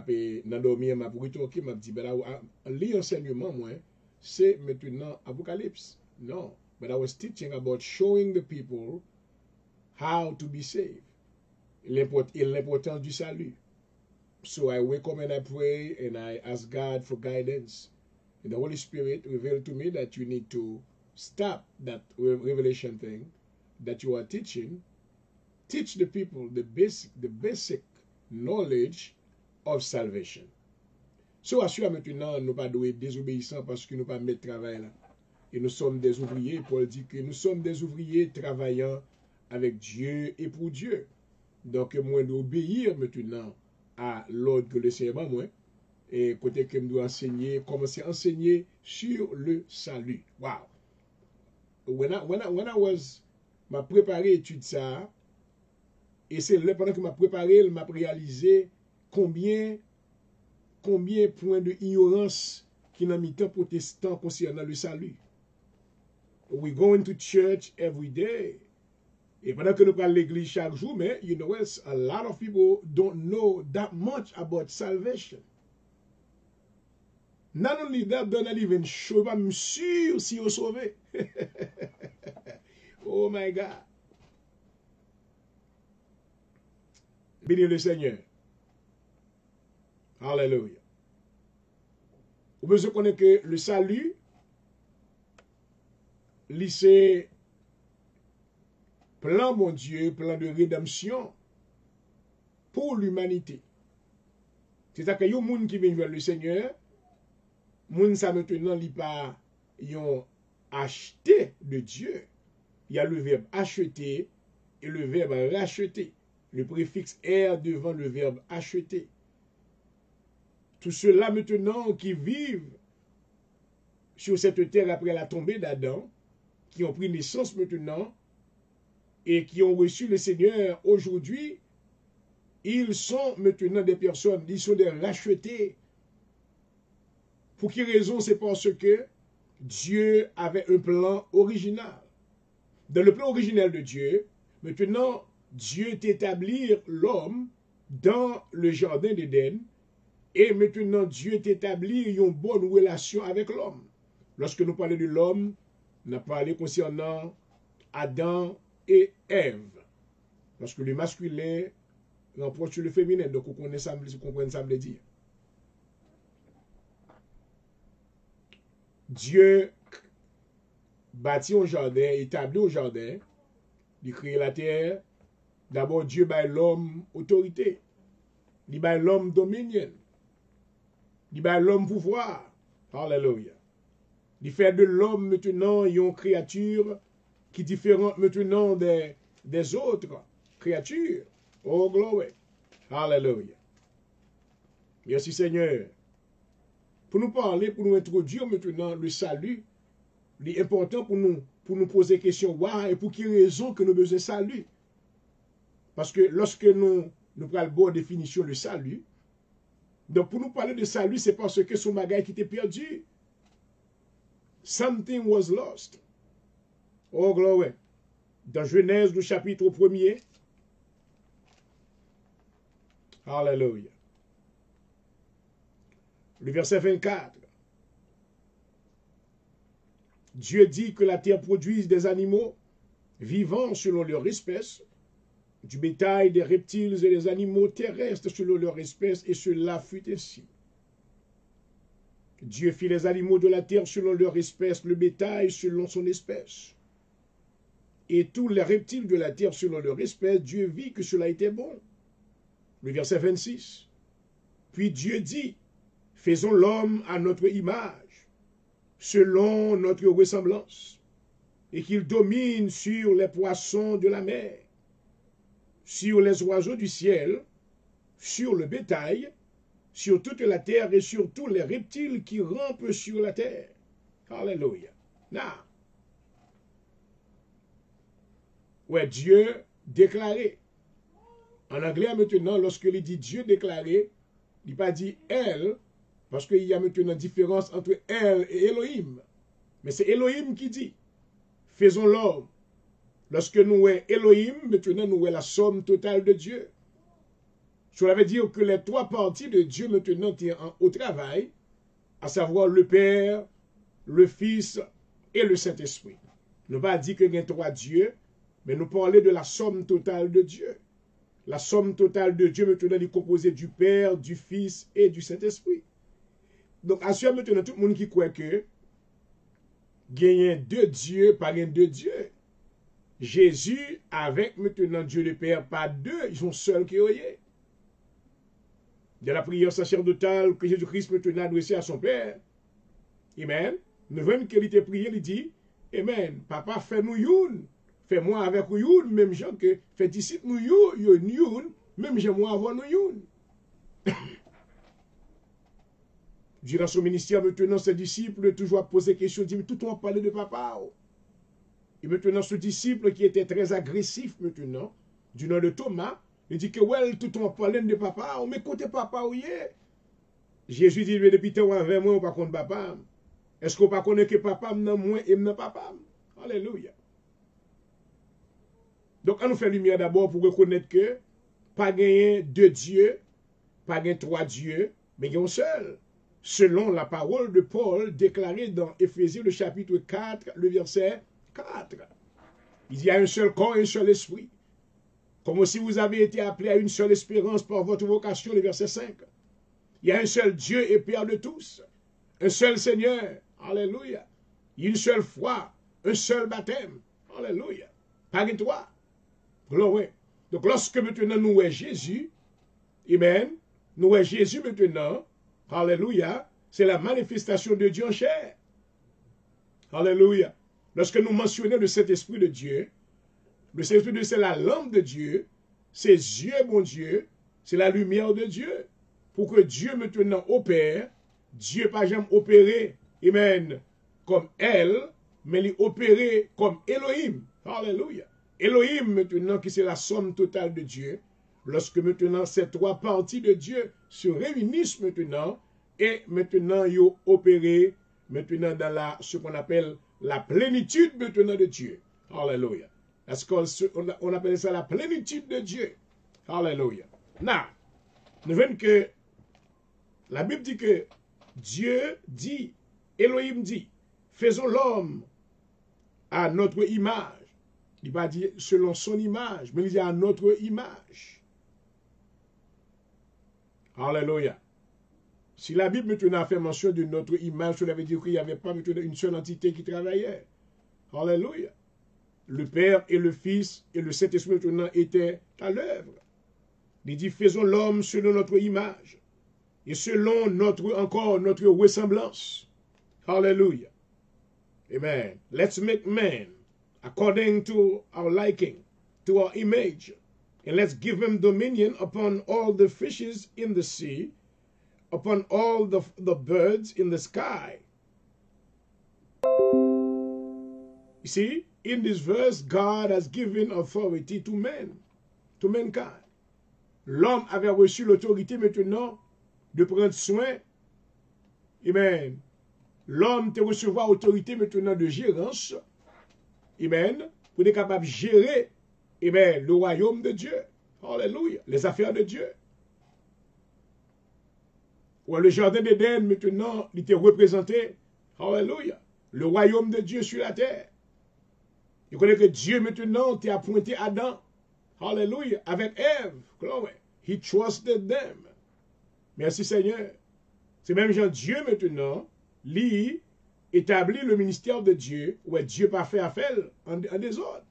m'endormi, je me dit, l'enseignement, moi, c'est maintenant Apocalypse. Non, but I was teaching about showing the people how to be saved. L'importance du salut. So I wake up and I pray and I ask God for guidance. And the Holy Spirit revealed to me that you need to stop that revelation thing that you are teaching. Teach the people the basic knowledge of salvation. So, assure maintenant, nous pas doués désobéissants parce que nous pas mettre travail là. Et nous sommes des ouvriers. Paul dit que nous sommes des ouvriers travaillant avec Dieu et pour Dieu. Donc, moi, d'obéir maintenant à l'ordre que le Seigneur m'a moi. Et côté que je dois enseigner, commencer à enseigner sur le salut. Wow. When I was, m'a préparé étude ça, et c'est là pendant que m'a préparé, m'a réalisé combien points de ignorance qui n'a mis temps protestant concernant le salut. We go into church every day. Et pendant que nous parlons de l'église chaque jour, mais you know, a lot of people don't know that much about salvation. Not only that, they're not even sure, pas sûr si vous sauvez. Oh my God. Bénis le Seigneur. Alléluia. Vous besoin connaître que le salut, c'est plan, mon Dieu, plan de rédemption pour l'humanité. C'est-à-dire que y a un monde qui vient vers le Seigneur, moun sa maintenant li pas yon acheté de Dieu. Il y a le verbe acheter et le verbe racheter. Le préfixe R devant le verbe acheter. Tous ceux-là maintenant qui vivent sur cette terre après la tombée d'Adam, qui ont pris naissance maintenant et qui ont reçu le Seigneur aujourd'hui, ils sont maintenant des personnes, ils sont des rachetés. Pour quelle raison? C'est parce que Dieu avait un plan original. Dans le plan original de Dieu, maintenant, Dieu établit l'homme dans le jardin d'Éden et maintenant Dieu établit une bonne relation avec l'homme. Lorsque nous parlons de l'homme, on a parlé concernant Adam et Ève. Parce que le masculin remporte sur le féminin, donc vous comprenez ça veut dire. Dieu bâtit un jardin, établit un jardin, il crée la terre. D'abord, Dieu bat l'homme autorité. Il bat l'homme dominion. Il bat l'homme pouvoir. Alléluia. Il fait de l'homme maintenant une créature qui est différente maintenant des autres créatures. Oh, glory. Alléluia. Merci Seigneur. Pour nous parler, pour nous introduire maintenant le salut, il est important pour nous poser la question, et pour quelle raison que nous avons besoin de salut? Parce que lorsque nous prenons la bonne définition du salut, donc pour nous parler de salut, c'est parce que son bagage qui était perdu. Something was lost. Oh, glory. Dans Genèse, le chapitre 1er. Alléluia. Le verset 24. Dieu dit que la terre produise des animaux vivants selon leur espèce, du bétail, des reptiles et des animaux terrestres selon leur espèce, et cela fut ainsi. Dieu fit les animaux de la terre selon leur espèce, le bétail selon son espèce. Et tous les reptiles de la terre selon leur espèce, Dieu vit que cela était bon. Le verset 26. Puis Dieu dit, faisons l'homme à notre image, selon notre ressemblance, et qu'il domine sur les poissons de la mer, sur les oiseaux du ciel, sur le bétail, sur toute la terre et sur tous les reptiles qui rampent sur la terre. Alléluia. Now, ouais, Dieu déclaré. En anglais, maintenant, lorsqu'il dit Dieu déclaré, il n'a pas dit elle, parce qu'il y a maintenant une différence entre elle et Elohim. Mais c'est Elohim qui dit, faisons l'homme. Lorsque nous voyons Elohim, maintenant nous voyons la somme totale de Dieu. Cela veut dire que les trois parties de Dieu maintenant sont au travail, à savoir le Père, le Fils et le Saint-Esprit. Nous pas dit qu'il y a trois dieux, mais nous parlons de la somme totale de Dieu. La somme totale de Dieu maintenant est composée du Père, du Fils et du Saint-Esprit. Donc, assure maintenant tout le monde qui croit que il y a deux dieux, pas deux dieux. Jésus, avec maintenant Dieu le Père, pas deux, ils sont seuls qui ont. de la prière sacerdotale que Jésus-Christ maintenant adressée à son Père. Amen. Nous voyons qu'il était prié, il dit, Amen, papa, fais-nous youn, fais-moi avec youn, même gens que, fais disciple nous youn, même gens moi avant nous youn. Durant son ministère, maintenant, ses disciples toujours posé question, dit, mais tout le monde parlait de papa. Et maintenant, ce disciple qui était très agressif maintenant, du nom de Thomas, il dit que, ouais, tout le monde parlait de papa, mais côté papa, oui. Jésus dit, mais depuis temps avec moi, on pas contre papa. Est-ce qu'on pas connaît que papa m'en moins et m'en papa? Alléluia. Donc, on nous fait lumière d'abord pour reconnaître que pas gagné deux dieux, pas gagné trois dieux, mais il y a un seul. Selon la parole de Paul déclarée dans Éphésiens, le chapitre 4, le verset 4. Il y a un seul corps et un seul esprit. Comme aussi vous avez été appelés à une seule espérance par votre vocation, le verset 5. Il y a un seul Dieu et Père de tous. Un seul Seigneur. Alléluia. Une seule foi. Un seul baptême. Alléluia. Pas que toi. Gloire. Donc lorsque maintenant nous voyons Jésus, amen, nous voyons Jésus maintenant, alléluia, c'est la manifestation de Dieu en chair. Alléluia. Lorsque nous mentionnons le Saint-Esprit de Dieu, le Saint-Esprit de Dieu, c'est la lampe de Dieu, ses yeux, mon Dieu, c'est la lumière de Dieu. Pour que Dieu maintenant opère, Dieu pas jamais opéré, amen, comme elle, mais il opéré comme Elohim. Alléluia. Elohim maintenant qui c'est la somme totale de Dieu. Lorsque maintenant ces trois parties de Dieu se réunissent maintenant et maintenant ils ont opéré maintenant dans ce qu'on appelle la plénitude maintenant de Dieu. Alléluia. Est-ce qu'on appelle ça la plénitude de Dieu? Alléluia. Now, nous voyons que la Bible dit que Dieu dit, Elohim dit, faisons l'homme à notre image. Il ne va pas dire selon son image, mais il dit à notre image. Alléluia. Si la Bible maintenant fait mention de notre image, cela veut dire qu'il n'y avait pas maintenant une seule entité qui travaillait. Alléluia. Le Père et le Fils et le Saint-Esprit maintenant étaient à l'œuvre. Il dit faisons l'homme selon notre image. Et selon notre ressemblance. Hallelujah. Amen. Let's make man according to our liking, to our image. And let's give him dominion upon all the fishes in the sea, upon all the birds in the sky. You see, in this verse, God has given authority to men, to mankind. L'homme avait reçu l'autorité maintenant de prendre soin. Amen. L'homme te recevra autorité maintenant de gérance. Amen. Pour être capable de gérer, amen, le royaume de Dieu. Alléluia. Les affaires de Dieu. Ouais, le jardin d'Éden maintenant, il était représenté. Alléluia. Le royaume de Dieu sur la terre. Il connaît que Dieu maintenant t'a appointé Adam. Alléluia. Avec Ève. Glory. He trusted them. Merci Seigneur. C'est même Jean Dieu maintenant, lui, établit le ministère de Dieu, où Dieu pas fait affaire en désordre.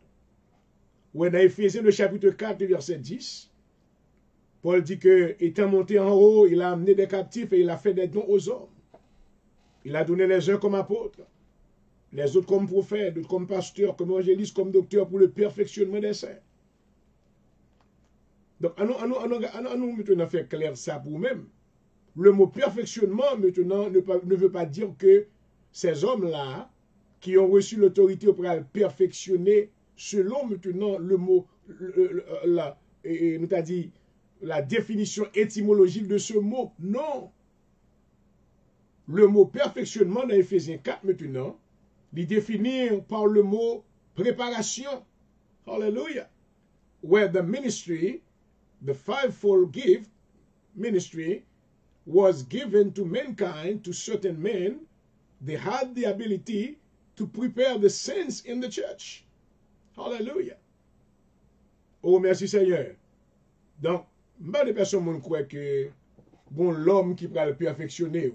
Où dans Éphésiens le chapitre 4, verset 10, Paul dit que, étant monté en haut, il a amené des captifs et il a fait des dons aux hommes. Il a donné les uns comme apôtres, les autres comme prophètes, d'autres comme pasteurs, comme évangélistes, comme docteurs pour le perfectionnement des saints. Donc, à nous maintenant faire clair ça pour nous-mêmes. Le mot perfectionnement maintenant ne veut pas dire que ces hommes-là qui ont reçu l'autorité pour perfectionner selon maintenant le mot, nous t'a dit la définition étymologique de ce mot. Non. Le mot perfectionnement dans Éphésiens 4 maintenant, il est défini par le mot préparation. Hallelujah. Where the ministry, the fivefold gift ministry, was given to mankind, to certain men, they had the ability to prepare the saints in the church. Hallelujah. Oh, merci Seigneur. Donc, pas de personnes croient que bon l'homme qui va le perfectionner.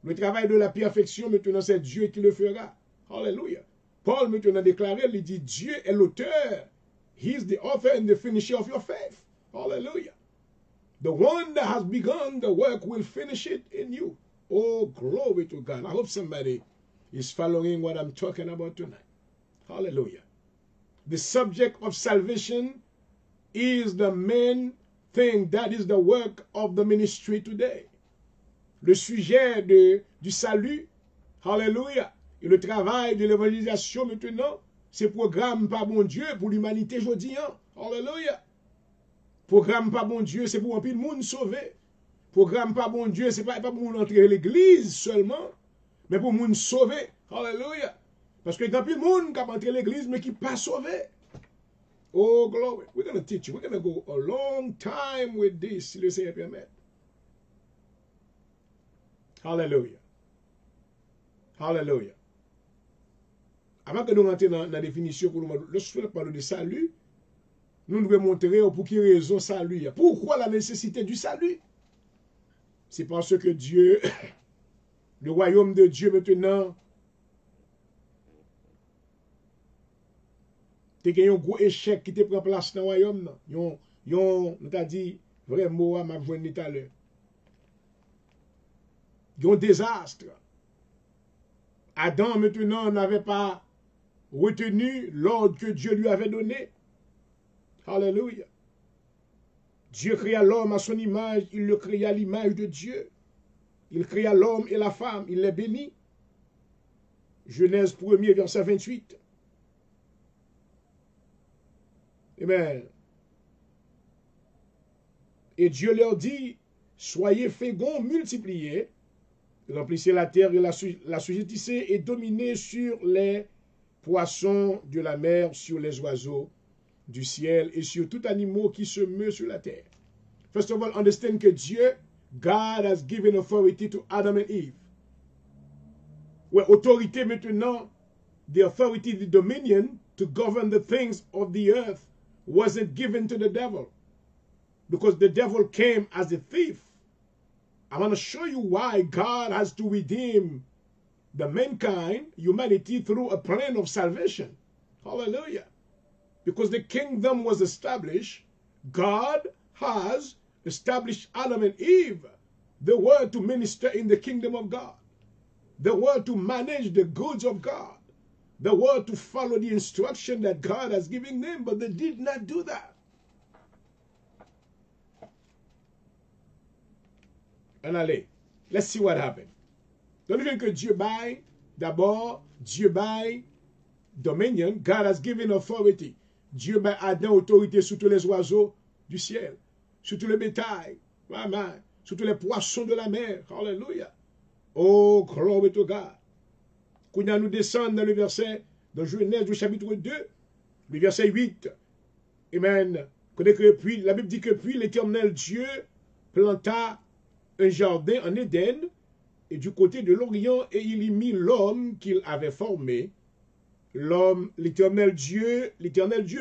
Le travail de la perfection, maintenant, c'est Dieu qui le fera. Hallelujah. Paul, maintenant, déclaré, il dit, Dieu est l'auteur. He is the author and the finisher of your faith. Hallelujah. The one that has begun the work will finish it in you. Oh, glory to God. I hope somebody is following what I'm talking about tonight. Hallelujah. The subject of salvation is the main thing. That is the work of the ministry today. Le sujet du salut, hallelujah, et le travail de l'évangélisation maintenant, c'est programme par bon Dieu pour l'humanité aujourd'hui. Hallelujah. Programme par bon Dieu, c'est pour un peu le monde sauvé. Programme par bon Dieu, c'est pas pour nous entrer à l'église seulement, mais pour nous sauver. Hallelujah. Parce que il y a plus de monde qui a entré à l'église, mais qui n'est pas sauvé. Oh, glory. We're going to teach you. We're going to go a long time with this, si le Seigneur permet. Hallelujah. Hallelujah. Avant que nous rentrions dans la définition, lorsque parle de salut, nous devons montrer pour quelle raison salut. Pourquoi la nécessité du salut? C'est parce que Dieu, le royaume de Dieu maintenant, il y a un gros échec qui te prend place dans le royaume. Nous t'a dit, vrai mot à ma journée tout à l'heure. Il y a un désastre. Adam maintenant n'avait pas retenu l'ordre que Dieu lui avait donné. Alléluia. Dieu créa l'homme à son image, il le créa à l'image de Dieu. Il créa l'homme et la femme, il les bénit. Genèse 1er, verset 28. Amen. Et Dieu leur dit, soyez féconds, multipliez, remplissez la terre et la sujettissez et dominez sur les poissons de la mer, sur les oiseaux du ciel et sur tout animal qui se meut sur la terre. First of all, understand que Dieu, God has given authority to Adam and Eve. Ouais, autorité maintenant, the authority, the dominion to govern the things of the earth wasn't given to the devil. Because the devil came as a thief. I want to show you why God has to redeem the mankind, humanity, through a plan of salvation. Hallelujah. Because the kingdom was established, God has established Adam and Eve, the word to minister in the kingdom of God, the word to manage the goods of God, the word to follow the instruction that God has given them, but they did not do that. And allez, let's see what happened. Don't you think que Dieu baille, d'abord, Dieu baille dominion, God has given authority. Dieu baille Adam autorité sur tous les oiseaux du ciel, sur tout le bétail, sur tous les poissons de la mer. Hallelujah. Oh, glory to God. Quand nous descendons dans le verset, dans Genèse du chapitre 2, le verset 8. Amen. Puis, la Bible dit que puis l'Éternel Dieu planta un jardin en Éden, et du côté de l'Orient, et il y mit l'homme qu'il avait formé. L'homme, l'Éternel Dieu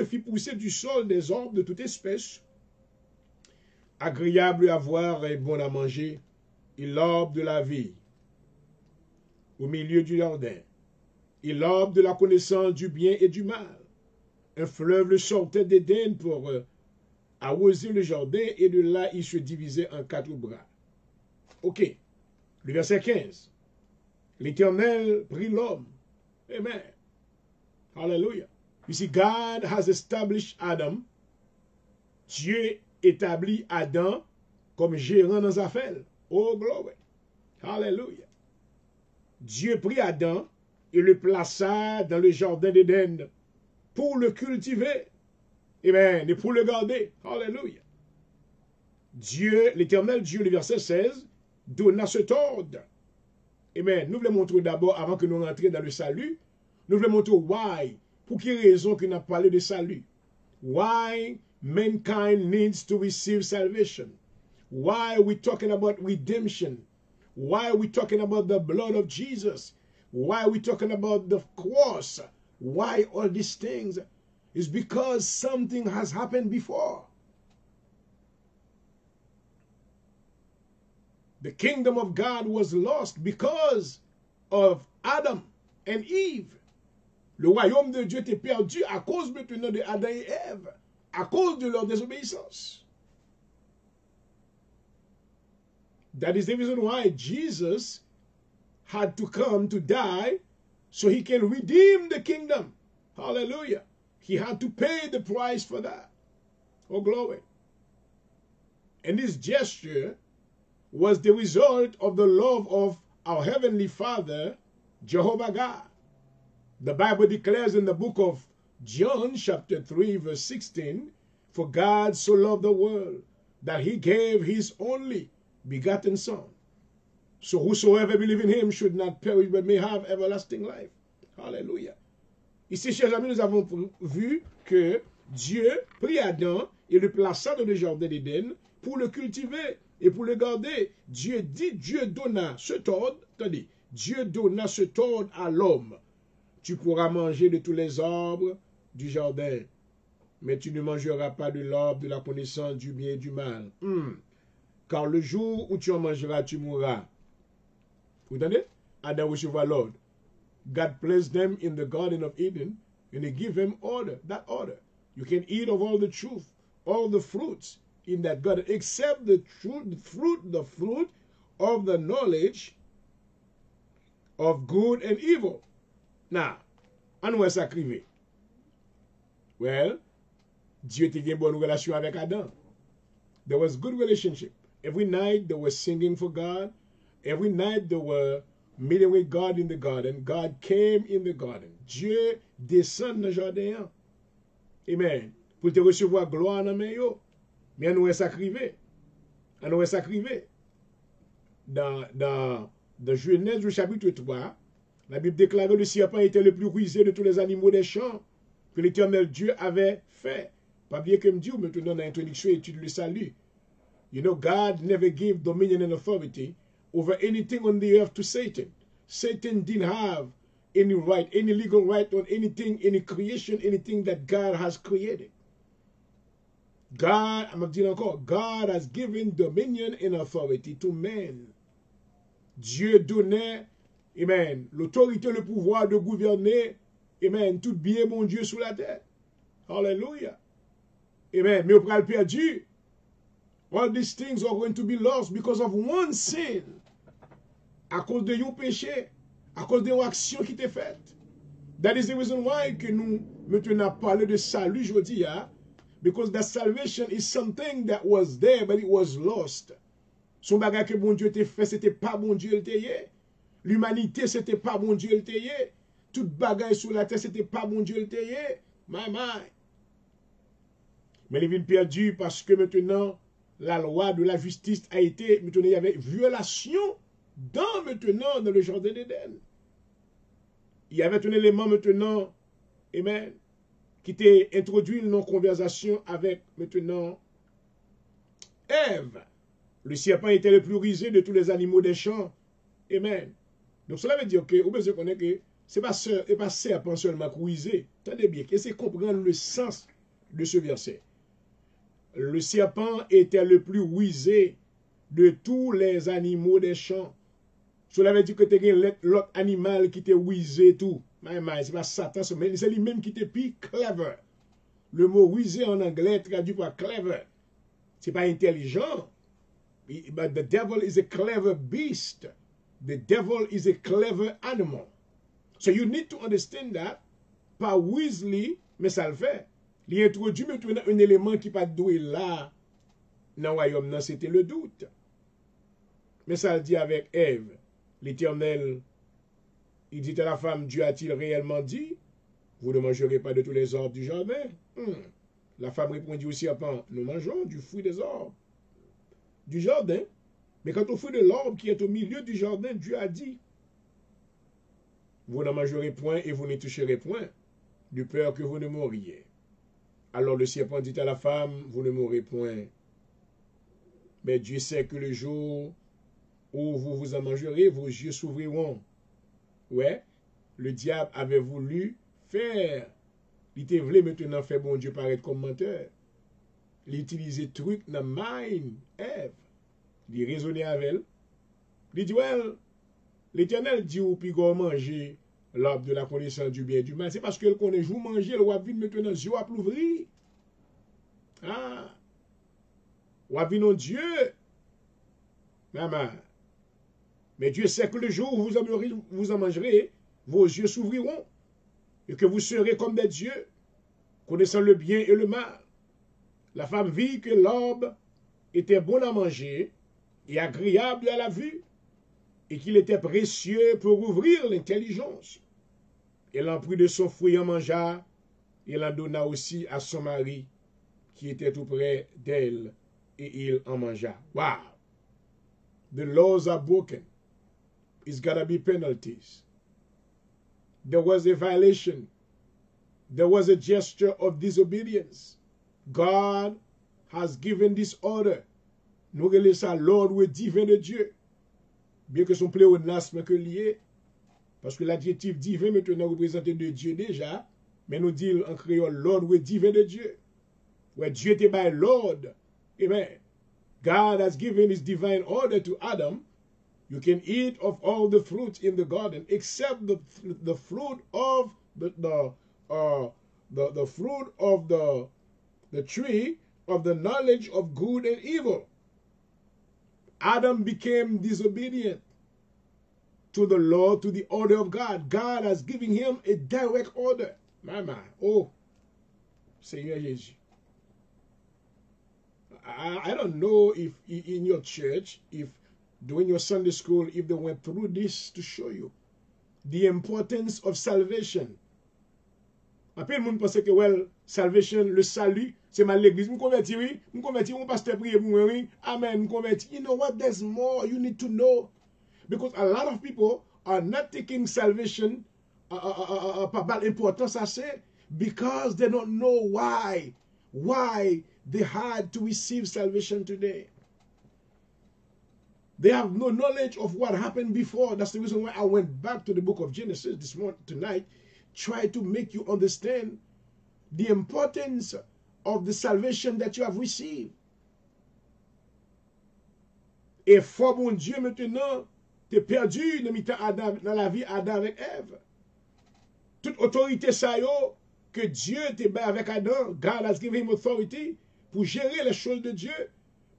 fit pousser du sol des arbres de toute espèce, agréables à voir et bon à manger, et l'arbre de la vie au milieu du jardin, et l'arbre de la connaissance du bien et du mal. Un fleuve le sortait d'Éden pour arroser le jardin, et de là il se divisait en 4 bras. Ok, le verset 15. L'Éternel prit l'homme. Amen. Hallelujah. You see, God has established Adam. Dieu établit Adam comme gérant dans affaires. Oh, glory. Hallelujah. Dieu prit Adam et le plaça dans le jardin d'Éden pour le cultiver. Amen. Et pour le garder. Hallelujah. Dieu, l'Éternel Dieu, le verset 16, donna cet ordre. Amen. Nous voulons montrer d'abord, avant que nous rentrions dans le salut, nous voulons montrer why, pour quelle raison qu'on a parlé de salut. Why mankind needs to receive salvation. Why we talking about redemption. Why we talking about the blood of Jesus. Why we talking about the cross. Why all these things? Is because something has happened before. The kingdom of God was lost because of Adam and Eve. Le royaume de Dieu était perdu à cause maintenant de Adam et Ève, à cause de leur désobéissance. That is the reason why Jesus had to come to die so he can redeem the kingdom. Hallelujah. He had to pay the price for that. Oh, glory. And this gesture was the result of the love of our Heavenly Father, Jehovah God. The Bible declares in the book of John, chapter 3, verse 16, for God so loved the world that he gave his only begotten Son. So whosoever believes in him should not perish but may have everlasting life. Hallelujah. Ici, chers amis, nous avons vu que Dieu prit Adam et le plaça dans le jardin d'Éden pour le cultiver et pour le garder. Dieu donna cet ordre, attendez, Dieu donna cet ordre à l'homme. Tu pourras manger de tous les arbres du jardin, mais tu ne mangeras pas de l'arbre de la connaissance du bien et du mal. Car le jour où tu en mangeras, tu mourras. Vous entendez? Adam recevra l'ordre. God placed them in the Garden of Eden, and he gave them order, that order. You can eat of all the truth, all the fruits in that garden, except the fruit of the knowledge of good and evil. Now, on va s'acriver. Well, Dieu était une bonne relation avec Adam. There was good relationship. Every night they were singing for God. Every night they were meeting with God in the garden. God came in the garden. Dieu descend dans le jardin. Amen. Pour te recevoir gloire dans mes yo. Mais on va s'acriver. On va s'acriver. Dans Genèse au chapitre 3, la Bible déclare que le serpent était le plus rusé de tous les animaux des champs que l'Éternel Dieu avait fait. Pas bien que me dit maintenant dans l'introduction étude le salut. You know, God never gave dominion and authority over anything on the earth to Satan. Satan didn't have any right, any legal right on anything, any creation, anything that God has created. God, I'm dire encore, God has given dominion and authority to man. Dieu donnait, amen, l'autorité, le pouvoir de gouverner, amen, tout bien, mon Dieu, sous la terre. Hallelujah. Amen. Mais au pral perdu, all these things are going to be lost because of one sin. À cause de yon péché, à cause de yon action qui t'est faite. That is the reason why que nous maintenant parler de salut aujourd'hui, because that salvation is something that was there, but it was lost. Son bagage que bon Dieu t'a fait, c'était pas bon Dieu le t'ayé. L'humanité, c'était pas bon Dieu le t'ayé. Tout bagage sur la terre, c'était pas bon Dieu le t'ayé. My. Mais il est perdu parce que maintenant, la loi de la justice a été, maintenant il y avait violation maintenant dans le jardin d'Éden. Il y avait un élément maintenant, amen, qui était introduit dans une conversation avec maintenant Ève. Le serpent était le plus rusé de tous les animaux des champs. Amen. Donc cela veut dire que, vous pouvez connaître que ce n'est pas serpent seulement qui rusé. Attendez bien, essayez de comprendre le sens de ce verset. Le serpent était le plus rusé de tous les animaux des champs. Cela veut dire que tu as l'autre animal qui était rusé tout. C'est pas Satan, c'est lui-même qui était plus clever. Le mot rusé en anglais traduit par clever. C'est pas intelligent. But the devil is a clever beast. The devil is a clever animal. So you need to understand that. Pas Weasley, mais ça le fait. Il introduit maintenant un élément qui pas doué là. Dans le royaume, c'était le doute. Mais ça le dit avec Ève. L'Éternel, il dit à la femme, Dieu a-t-il réellement dit, vous ne mangerez pas de tous les arbres du jardin? La femme répondit au serpent, nous mangeons du fruit des arbres du jardin. Mais quant au fruit de l'arbre qui est au milieu du jardin, Dieu a dit, vous n'en mangerez point et vous n'y toucherez point, de peur que vous ne mouriez. Alors le serpent dit à la femme, vous ne mourrez point. Mais Dieu sait que le jour où vous vous en mangerez, vos yeux s'ouvriront. Ouais, le diable avait voulu faire. Il était voulu maintenant faire bon Dieu paraître comme menteur. Il utilisait truc dans mind, Ève. Il raisonnait avec elle. Il dit, well, l'Éternel dit ou puis go manger l'arbre de la connaissance du bien et du mal. C'est parce qu'elle connaît, vous manger, le wap vin maintenant, Dieu a plouvri. Ah, wap vin non Dieu. Maman. Mais Dieu sait que le jour où vous en mangerez, vos yeux s'ouvriront et que vous serez comme des dieux, connaissant le bien et le mal. La femme vit que l'arbre était bon à manger et agréable à la vue, et qu'il était précieux pour ouvrir l'intelligence. Elle en prit de son fruit en mangea, et elle en donna aussi à son mari, qui était tout près d'elle, et il en mangea. Wow! The laws are broken. It's gotta be penalties. There was a violation. There was a gesture of disobedience. God has given this order. Nous relèvons ça l'ordre divin de Dieu. Bien que son pléonasme que lié, parce que l'adjectif divin maintenant représenté de Dieu déjà, mais nous dit en créole l'ordre divin de Dieu. Where Dieu était by Lord. Amen. God has given his divine order to Adam. You can eat of all the fruits in the garden except the fruit of the fruit of the tree of the knowledge of good and evil. Adam became disobedient to the law, to the order of God. God has given him a direct order. Maman, oh, Seigneur Jésus. I don't know if in your church, if during your Sunday school, if they went through this to show you the importance of salvation. Après, le monde pense que, well, salvation, le salut, c'est mal l'église. Me converti, oui. Me converti, mon pasteur prie pour moi, oui. Amen, me converti. You know what? There's more you need to know. Because a lot of people are not taking salvation par bal importance assez because they don't know why they had to receive salvation today. They have no knowledge of what happened before. That's the reason why I went back to the book of Genesis this morning, tonight, try to make you understand the importance of the salvation that you have received. Et fort bon Dieu maintenant, t'es perdu dans la vie Adam avec Ève. Toute autorité ça yo, que Dieu te bat avec Adam, God has given him authority pour gérer les choses de Dieu.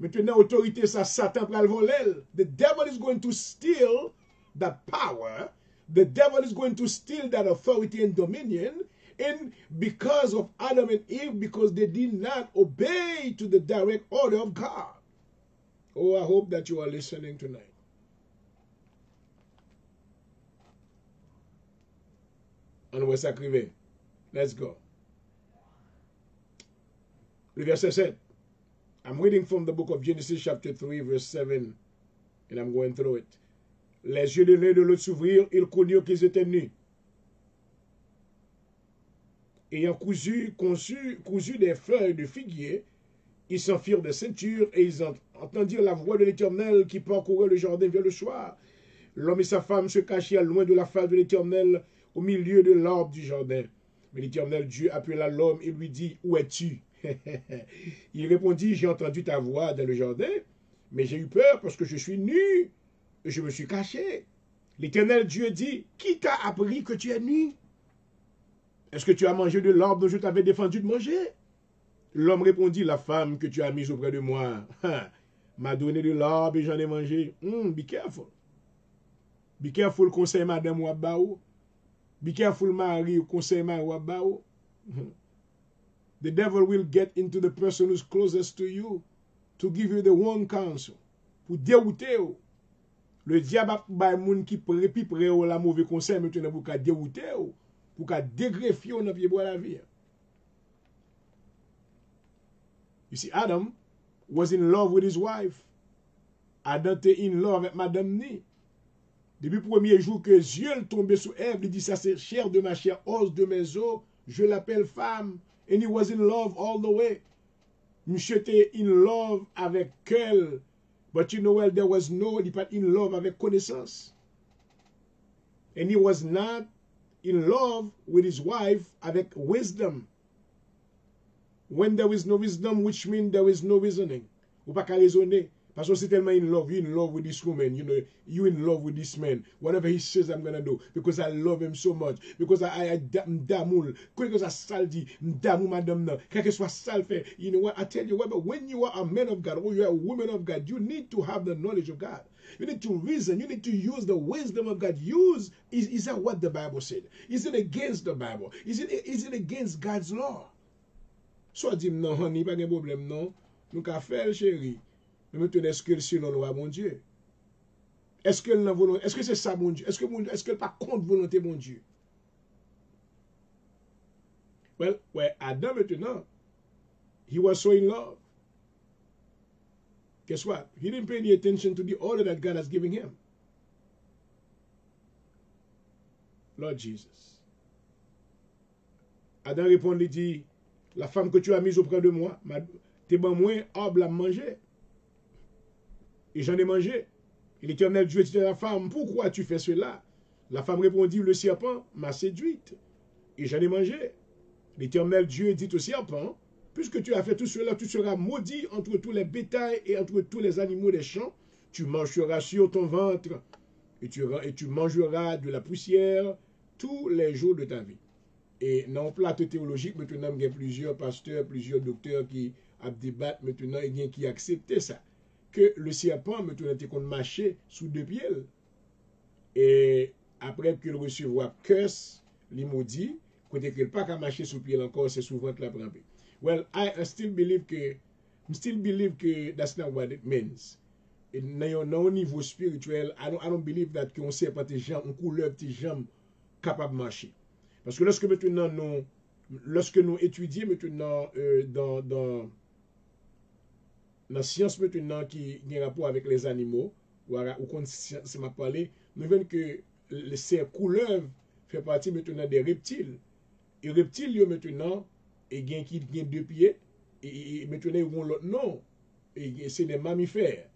Maintenant, autorité ça, Satan pral voler. The devil is going to steal that power. The devil is going to steal that authority and dominion. And because of Adam and Eve, because they did not obey to the direct order of God. Oh, I hope that you are listening tonight. On va s'acriver. Let's go. Le verset 7. I'm reading from the book of Genesis chapter 3 verse 7 and I'm going through it. Les yeux de l'un de l'autre s'ouvrirent, ils connurent qu'ils étaient nus. Ayant cousu des feuilles de figuier, ils s'en firent des ceintures et ils entendirent la voix de l'Éternel qui parcourait le jardin vers le soir. L'homme et sa femme se cachèrent loin de la face de l'Éternel au milieu de l'arbre du jardin. Mais l'Éternel Dieu appela l'homme et lui dit, où es-tu? Il répondit, j'ai entendu ta voix dans le jardin, mais j'ai eu peur parce que je suis nu et je me suis caché. L'Éternel Dieu dit, qui t'a appris que tu es nu? Est-ce que tu as mangé de l'arbre dont je t'avais défendu de manger? L'homme répondit, la femme que tu as mise auprès de moi m'a donné de l'arbre et j'en ai mangé. Be careful. Be careful, conseil madame Wabao. Be careful, Marie, conseil Marie Wabao. The devil will get into the person who's closest to you to give you the wrong counsel. Pour dérouter. Le diable a moun qui prépare la mauvais conseil maintenant pour qu'à dérouter, pour qu'à dégreffer dans pied bois la vie. You see, Adam was in love with his wife. Adam était in love avec Madame Ni. Depuis le premier jour que Dieu tombait sous Ève, il dit, ça c'est chair de ma chair, os de mes os, je l'appelle femme. And he was in love all the way. Monsieur était in love avec elle. But you know, well, there was no, il pas in love avec connaissance. And he was not in love with his wife avec wisdom. When there is no wisdom, which means there is no reasoning. Ou pas qu'à raisonner. Parce que c'est tellement in love. You're in love with this woman. You know, you're in love with this man. Whatever he says, I'm going to do. Because I love him so much. Because I m'damoul. Quoi que ça sale dit, m'damou madame nan. Quelque soit sale fait. You know what? I tell you what, but when you are a man of God or you are a woman of God, you need to have the knowledge of God. You need to reason. You need to use the wisdom of God. Is that what the Bible said? Is it against the Bible? Is it against God's law? Soit dit non, honey, pas de problème, non. Nous qu'à faire, chérie. Mais maintenant, est-ce que c'est selon la loi, mon Dieu? Est-ce que c'est ça, mon Dieu? Est-ce qu'elle pas contre volonté, mon Dieu? Well, Adam maintenant, he was so in love. Guess what? He didn't pay any attention to the order that God has given him. Lord Jesus. Adam répond, il dit, la femme que tu as mise auprès de moi, t'es bon moins arbre à manger. Et j'en ai mangé. Et l'Éternel Dieu dit à la femme, pourquoi tu fais cela? La femme répondit, le serpent m'a séduite. Et j'en ai mangé. L'Éternel Dieu dit au serpent, puisque tu as fait tout cela, tu seras maudit entre tous les bétails et entre tous les animaux des champs. Tu marcheras sur ton ventre et tu mangeras de la poussière tous les jours de ta vie. Et dans le plateau théologique, maintenant, il y a plusieurs pasteurs, plusieurs docteurs qui débattent maintenant et qui acceptent ça. Que le serpent, maintenant, était qu'on marchait sous deux pieds. Et après qu'il recevra curse, il maudit, côté qu'il pas qu'à marcher sous pied encore, c'est souvent que la prend. Well, I still believe que that's not what it means. Et dans un niveau spirituel, I don't believe that qu'on serpent tes jambes, on couleur tes jambes capable de marcher. Parce que lorsque nous étudions maintenant dans la science maintenant qui a un rapport avec les animaux, ou quand ça m'a parlé, nous voyons que ces couleuvres font partie maintenant des reptiles. Et les reptiles, maintenant, et qui ont deux pieds, et maintenant ils ont l'autre nom. Et c'est des mammifères.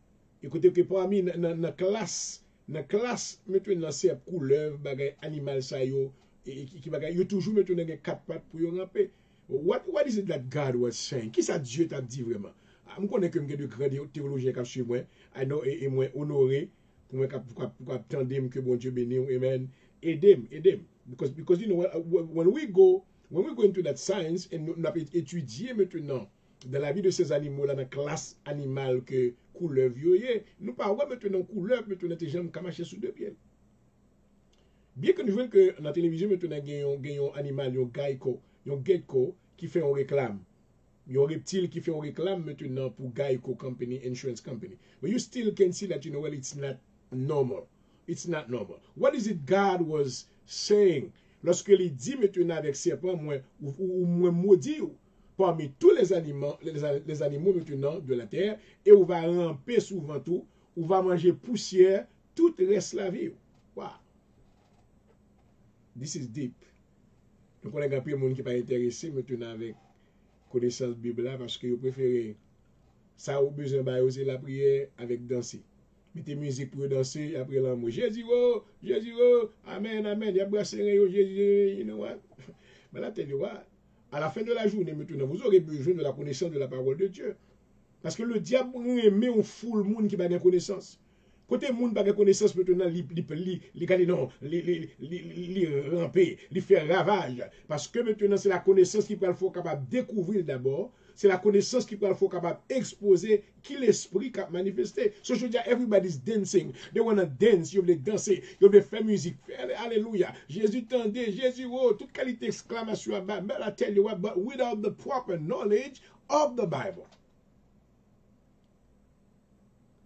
Écoutez que parmi dans la classe maintenant ces couleuvres, bagay animal ça yo, et qui bagay yo toujours maintenant quatre pattes pour yo ramper. What is it that God was saying? Qui ça Dieu t'a dit vraiment? Je connais que je de grands théologiens qui suivent moi, et moi honoré pour moi attendre que bon Dieu bénisse, amen. Aidez. Because you know when we go into that science et nous étudier maintenant dans la vie de ces animaux là dans la classe animale que couleuvre yoye, nous pas voir maintenant couleuvre maintenant tes jambes comme marcher sous deux pieds. Bien que nous voyons que dans la télévision maintenant gagnons animal yon gecko qui fait une réclame. Il y a un reptile qui fait une réclame maintenant pour Geico Company, Insurance Company. But you still can see that, you know, well, it's not normal. It's not normal. What is it God was saying? Lorsque il dit maintenant avec serpent, ou maudit parmi tous les animaux maintenant de la terre, et on va ramper souvent tout, on va manger poussière, tout reste la vie. Wow. This is deep. Donc on a un peu de monde qui n'est pas intéressé maintenant avec connaissance Bible là parce que vous préférez ça au besoin de la prière avec danser. Mettez musique pour danser après l'amour. Jésus, amen, il y a brassé Jésus, you know what? Mais là, tell you what? À la fin de la journée, maintenant, vous aurez besoin de la connaissance de la parole de Dieu. Parce que le diable aime un foule monde qui n'a pas de connaissance. Côté monde pas de connaissance maintenant, li ramper, li faire ravage. Parce que maintenant, c'est la connaissance qui peut le faire capable de découvrir d'abord. C'est la connaissance qui peut le faire capable d'exposer qui l'esprit qui a manifesté. So je veux dire, everybody's dancing. They want to dance. Ils veulent danser. Ils veulent faire musique. Alléluia. Jésus tendait. Jésus, oh, toute qualité d'exclamation. But I tell you what, but without the proper knowledge of the Bible.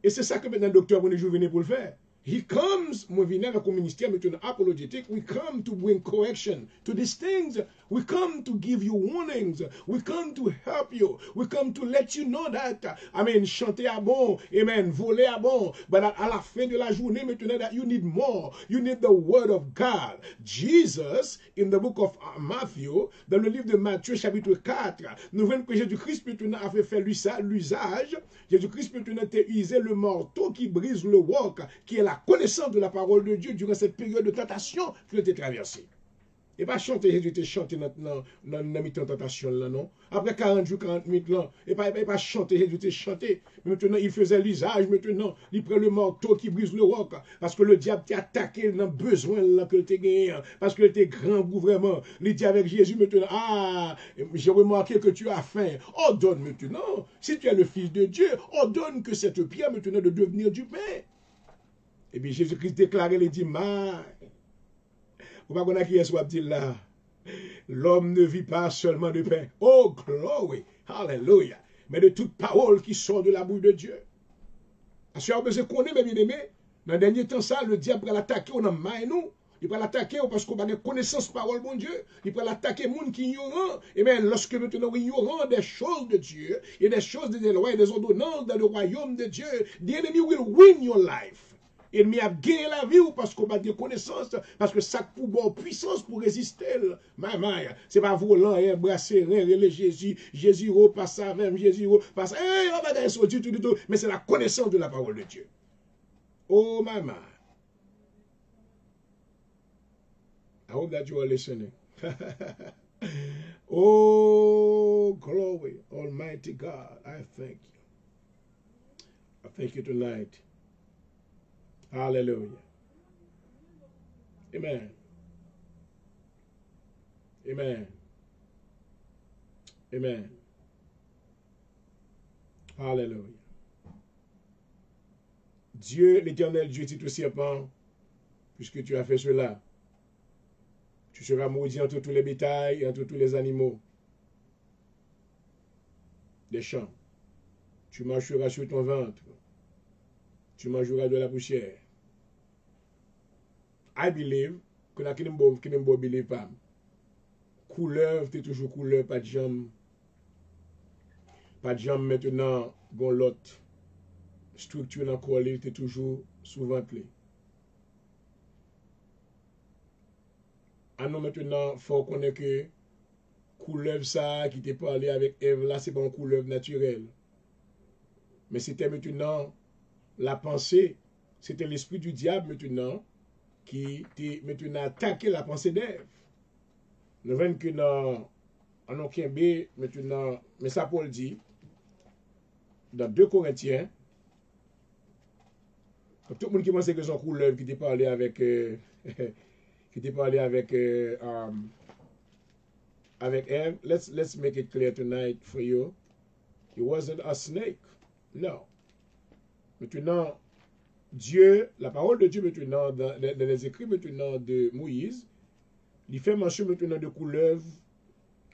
Et c'est ça que maintenant le docteur Bonjour venait pour le faire. He comes, moi venir avec un ministère maintenant apologétique, we come to bring correction to these things. We come to give you warnings. We come to help you. We come to let you know that, amen, chanter à bon, amen, voler à bon. But à la fin de la journée maintenant, that you need more. You need the word of God. Jesus, in the book of Matthew, dans le livre de Matthieu chapitre 4, nous voyons que Jésus-Christ maintenant a fait l'usage. Jésus-Christ maintenant a utilisé le marteau qui brise le roc, qui est la connaissance de la parole de Dieu durant cette période de tentation qu'il a traversée. Et pas chanter, Jésus te chanter dans la tentation là, non? Après 40 jours, 40 minutes là, et pas chanter, Jésus te chanter. Maintenant, il faisait l'usage, maintenant, il prend le marteau qui brise le roc. Parce que le diable t'a attaqué dans le besoin là que tu gagné. Parce que tu es grand goût vraiment. Il dit avec Jésus maintenant, ah, j'ai remarqué que tu as faim. Ordonne maintenant, si tu es le Fils de Dieu, ordonne que cette pierre maintenant de devenir du pain. Et puis Jésus-Christ déclarait, il dit, vous ne qui est dit là. L'homme ne vit pas seulement de pain. Oh, glory. Hallelujah. Mais de toute parole qui sort de la bouche de Dieu. Parce que vous connaissez, mes bien-aimés, dans le dernier temps, ça, le diable va l'attaquer, on a main nous. Il va l'attaquer parce qu'on a une connaissance parole, mon Dieu. Il va l'attaquer, les gens qui ignorent. Et bien, lorsque maintenant, ignorant des choses de Dieu, et des choses des lois et des ordonnances dans le royaume de Dieu, the enemy will win your life. Ennemi a gagné la vie ou parce qu'on a des connaissances, parce que ça pour bonne puissance pour résister. C'est pas volant, embrasser, les Jésus, Jésus repasse ça même, Jésus repasse ça, on va gagner son tout, mais c'est la connaissance de la parole de Dieu. Oh, maman. I hope that you are listening. Oh, glory, Almighty God, I thank you. I thank you tonight. Hallelujah. Amen. Amen. Amen. Hallelujah. Dieu, l'Éternel Dieu, dit au serpent, puisque tu as fait cela, tu seras maudit entre tous les bétails et entre tous les animaux des champs. Tu marcheras sur ton ventre. Tu mangeras de la poussière. I believe que la qui ne believe pas. Couleur, tu es toujours couleur, pas de jambe. Pas de jambe maintenant, bon l'autre. Structure dans le corps, tu es toujours sous ventre. Ah non, maintenant, il faut qu'on ait que couleur ça qui t'est parlé avec Ève là, c'est pas une couleur naturelle. Mais c'était maintenant la pensée, c'était l'esprit du diable maintenant qui maintenant attaqué la pensée d'Ève. Nous voyons que dans en aucun B maintenant, mais ça Paul dit dans 2 Corinthiens, tout le monde qui pensait que son couleur qui t'est parlé avec qui t'est parlé avec Ève, let's make it clear tonight for you. It wasn't a snake. No. Maintenant, Dieu, la parole de Dieu maintenant, dans les écrits maintenant de Moïse, il fait mention maintenant de couleuvre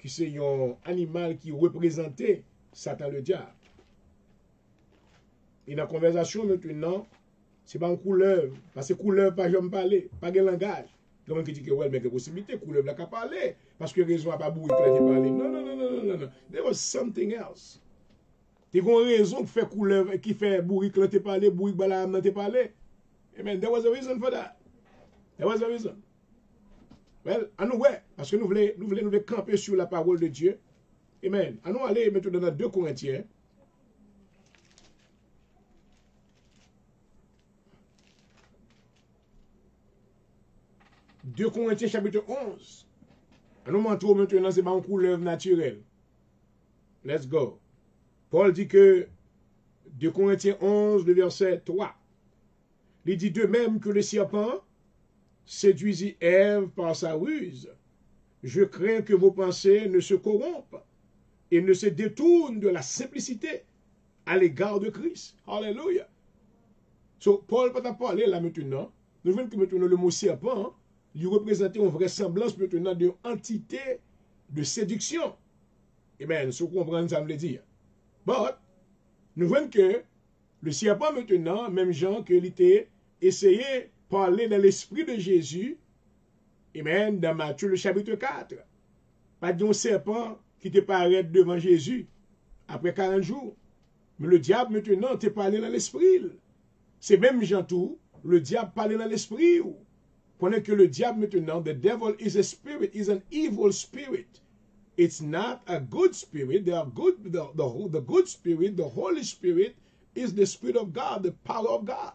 qui c'est un animal qui représentait Satan le diable. Et dans la conversation maintenant, c'est pas une couleuvre, parce que couleuvre, pas jamais parler, pas de langage. Comment qui dit que ouais, mais que possibilité, couleuvre n'a qu'à parler, parce que raison n'a pas bouilli pour parler. Non. There was something else. Tu as une raison qui fait couleuvre, qui fait bourrique quand tu parles, bourrique balam quand tu parles. Amen. There was a reason for that. There was a reason. Well, à nous, ouais, parce que nous voulons camper sur la parole de Dieu. Amen. À nous aller maintenant dans 2 Corinthiens. « 2 Corinthiens chapitre 11. À nous montrons maintenant, c'est pas une couleuvre naturelle. Let's go. Paul dit que 2 Corinthiens 11, le verset 3. Il dit de même que le serpent séduisit Ève par sa ruse. Je crains que vos pensées ne se corrompent et ne se détournent de la simplicité à l'égard de Christ. Alléluia. So, Paul peut parler là maintenant. Nous voyons que maintenant le mot serpent, il représentait une vraisemblance maintenant d'une entité de séduction. Eh bien, si vous comprenez, ça me le dire. But, nous voyons que le serpent maintenant, même Jean, qu'il était essayé de parler dans l'esprit de Jésus, et même dans Matthieu le chapitre 4. Pas d'un serpent qui te paraît devant Jésus après 40 jours. Mais le diable maintenant te parlé dans l'esprit. C'est même Jean tout, le diable parlait dans l'esprit. Pendant que le diable maintenant, the devil is a spirit, is an evil spirit. It's not a good spirit. They are good. The good spirit, the Holy Spirit, is the Spirit of God, the power of God.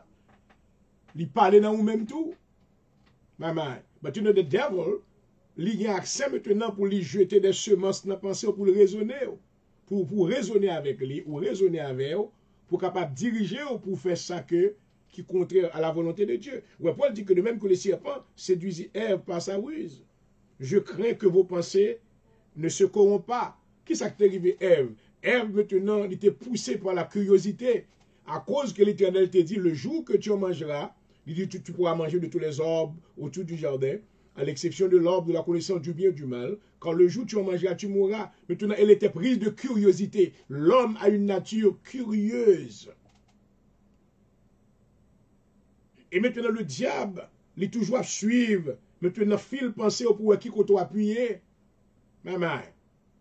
Il parle dans vous-même tout. My mind. But you know, the devil il y a accès maintenant pour lui jeter des semences dans la pensée pour le raisonner, pour raisonner avec lui, ou raisonner avec eux, pour capable diriger ou pour faire ça qui est contraire à la volonté de Dieu. Ouais, Paul dit que de même que le serpent séduisit Ève par sa ruse. Je crains que vos pensées ne se corrompent pas. Qui ça qui est arrivé Ève? Ève maintenant, il était poussé par la curiosité. À cause que l'Éternel t'a dit, le jour que tu en mangeras, il dit, tu pourras manger de tous les arbres autour du jardin, à l'exception de l'arbre de la connaissance du bien et du mal. Quand le jour où tu en mangeras, tu mourras. Maintenant, elle était prise de curiosité. L'homme a une nature curieuse. Et maintenant, le diable, il est toujours à suivre. Maintenant, fil pensée pour qui qu'on doit appuyer. Maman,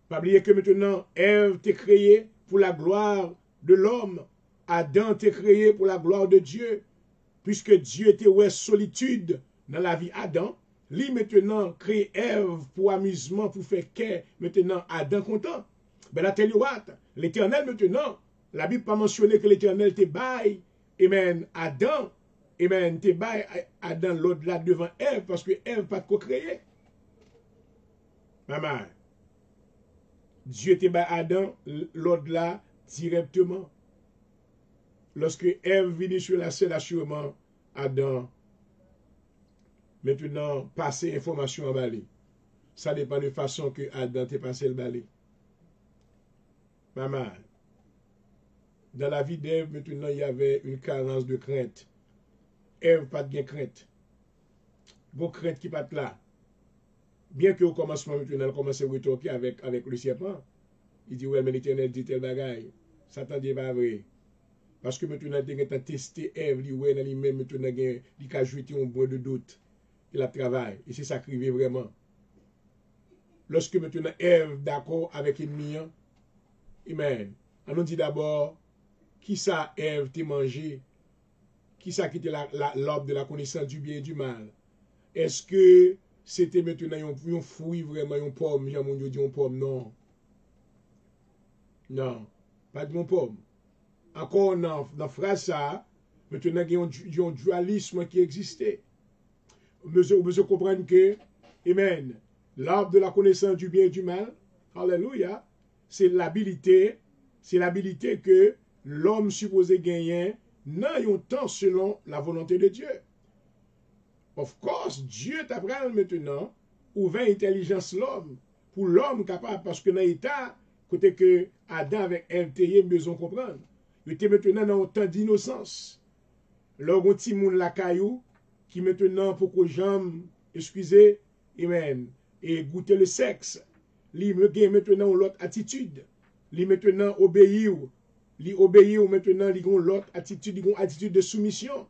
pas oublier que maintenant, Ève t'est créée pour la gloire de l'homme. Adam t'est créé pour la gloire de Dieu. Puisque Dieu était ouais solitude dans la vie Adam, lui maintenant crée Ève pour amusement, pour faire qu'est maintenant Adam content. Ben la tell you what, l'Éternel maintenant, la Bible pas mentionné que l'Éternel te baille, amen, Adam, amen, te baille Adam l'au-delà devant Ève, parce que Ève pas de co-créé. Maman, Dieu te baille Adam l'au-delà directement. Lorsque Ève vient sur la scène, assurément, Adam, maintenant, passer information en balai. Ça dépend de façon que Adam t'a passé le balai. Maman, dans la vie d'Ève, maintenant, il y avait une carence de crainte. Ève, pas de crainte. Bon crainte qui pas là. Bien que au commencement, maintenant, elle commence à retoquer avec le serpent. Il dit, ouais, mais l'Éternel dit tel bagaille. Satan dit pas vrai. Parce que maintenant, il a testé Ève, il a lui-même, maintenant, il a jeté un bois de doute. Il a travaillé. Et c'est ça qui arrive vraiment. Lorsque maintenant, Ève, d'accord avec l'ennemi, amen. On nous dit d'abord, qui ça, Ève, t'a mangé? Qui ça qui était l'arbre de la connaissance du bien et du mal? Est-ce que c'était maintenant un fruit, vraiment, une pomme? J'ai mon Dieu dit une pomme, non. Non, pas de mon pomme. Encore dans la phrase ça, maintenant il y a un dualisme qui existait. Vous comprenez que, amen, l'arbre de la connaissance du bien et du mal, alléluia, c'est l'habilité que l'homme supposé gagner dans un temps selon la volonté de Dieu. Of course, Dieu t'apprend maintenant ouvert intelligence l'homme, pour l'homme capable, parce que dans l'état, côté que Adam avec Ève, t'ayez besoin de comprendre. Il était maintenant dans un temps d'innocence. Là, on petit monde la caillou, qui maintenant, pour que j'aime, excusez, amen, et goûter le sexe, lui gagne maintenant l'autre attitude. Lui maintenant obéir, maintenant, lui ont l'autre attitude, lui ont attitude de soumission.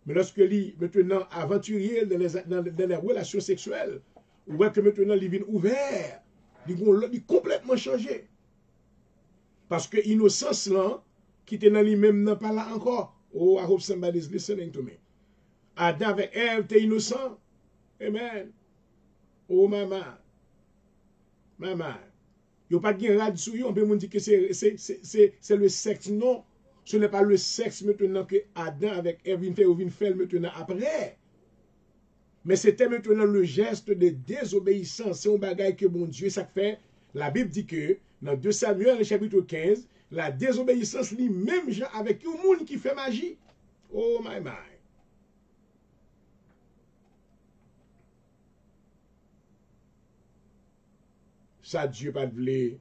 Mais lorsque lui maintenant aventurier dans les relations sexuelles, on voit que maintenant, il vient ouvert, il complètement changé. Parce que innocence là, qui était dans lui-même, n'a pas là encore. Oh, I hope somebody's listening to me. Adam avec Ève, t'es innocent. Amen. Oh, maman. Maman. Il n'y a pas de rad sur eux. On peut dire que c'est le sexe. Non. Ce n'est pas le sexe maintenant que Adam avec Ève vient faire maintenant après. Mais c'était maintenant le geste de désobéissance. C'est un bagage que mon Dieu, ça fait. La Bible dit que dans 2 Samuel, chapitre 15, la désobéissance, lui-même, avec un monde qui fait magie. Oh my my. Ça, Dieu pas voulu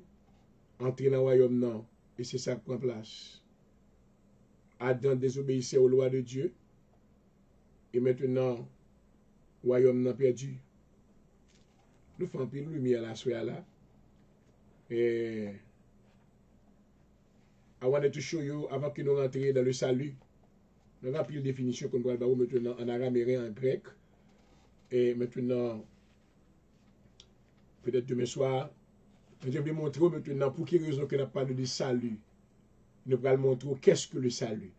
entrer dans le royaume, non. Et c'est ça qui prend place. Adam désobéissait aux lois de Dieu. Et maintenant, le royaume n'a perdu. Nous faisons pile lumière là, soir là. Et I wanted to show you, avant que nous rentrions dans le salut, nous avons pile définition qu'on va maintenant en araméen, en grec. Et maintenant, peut-être demain soir, je vais montrer maintenant pour quelle raison qu'on a parlé de salut. Nous allons montrer qu'est-ce que le salut.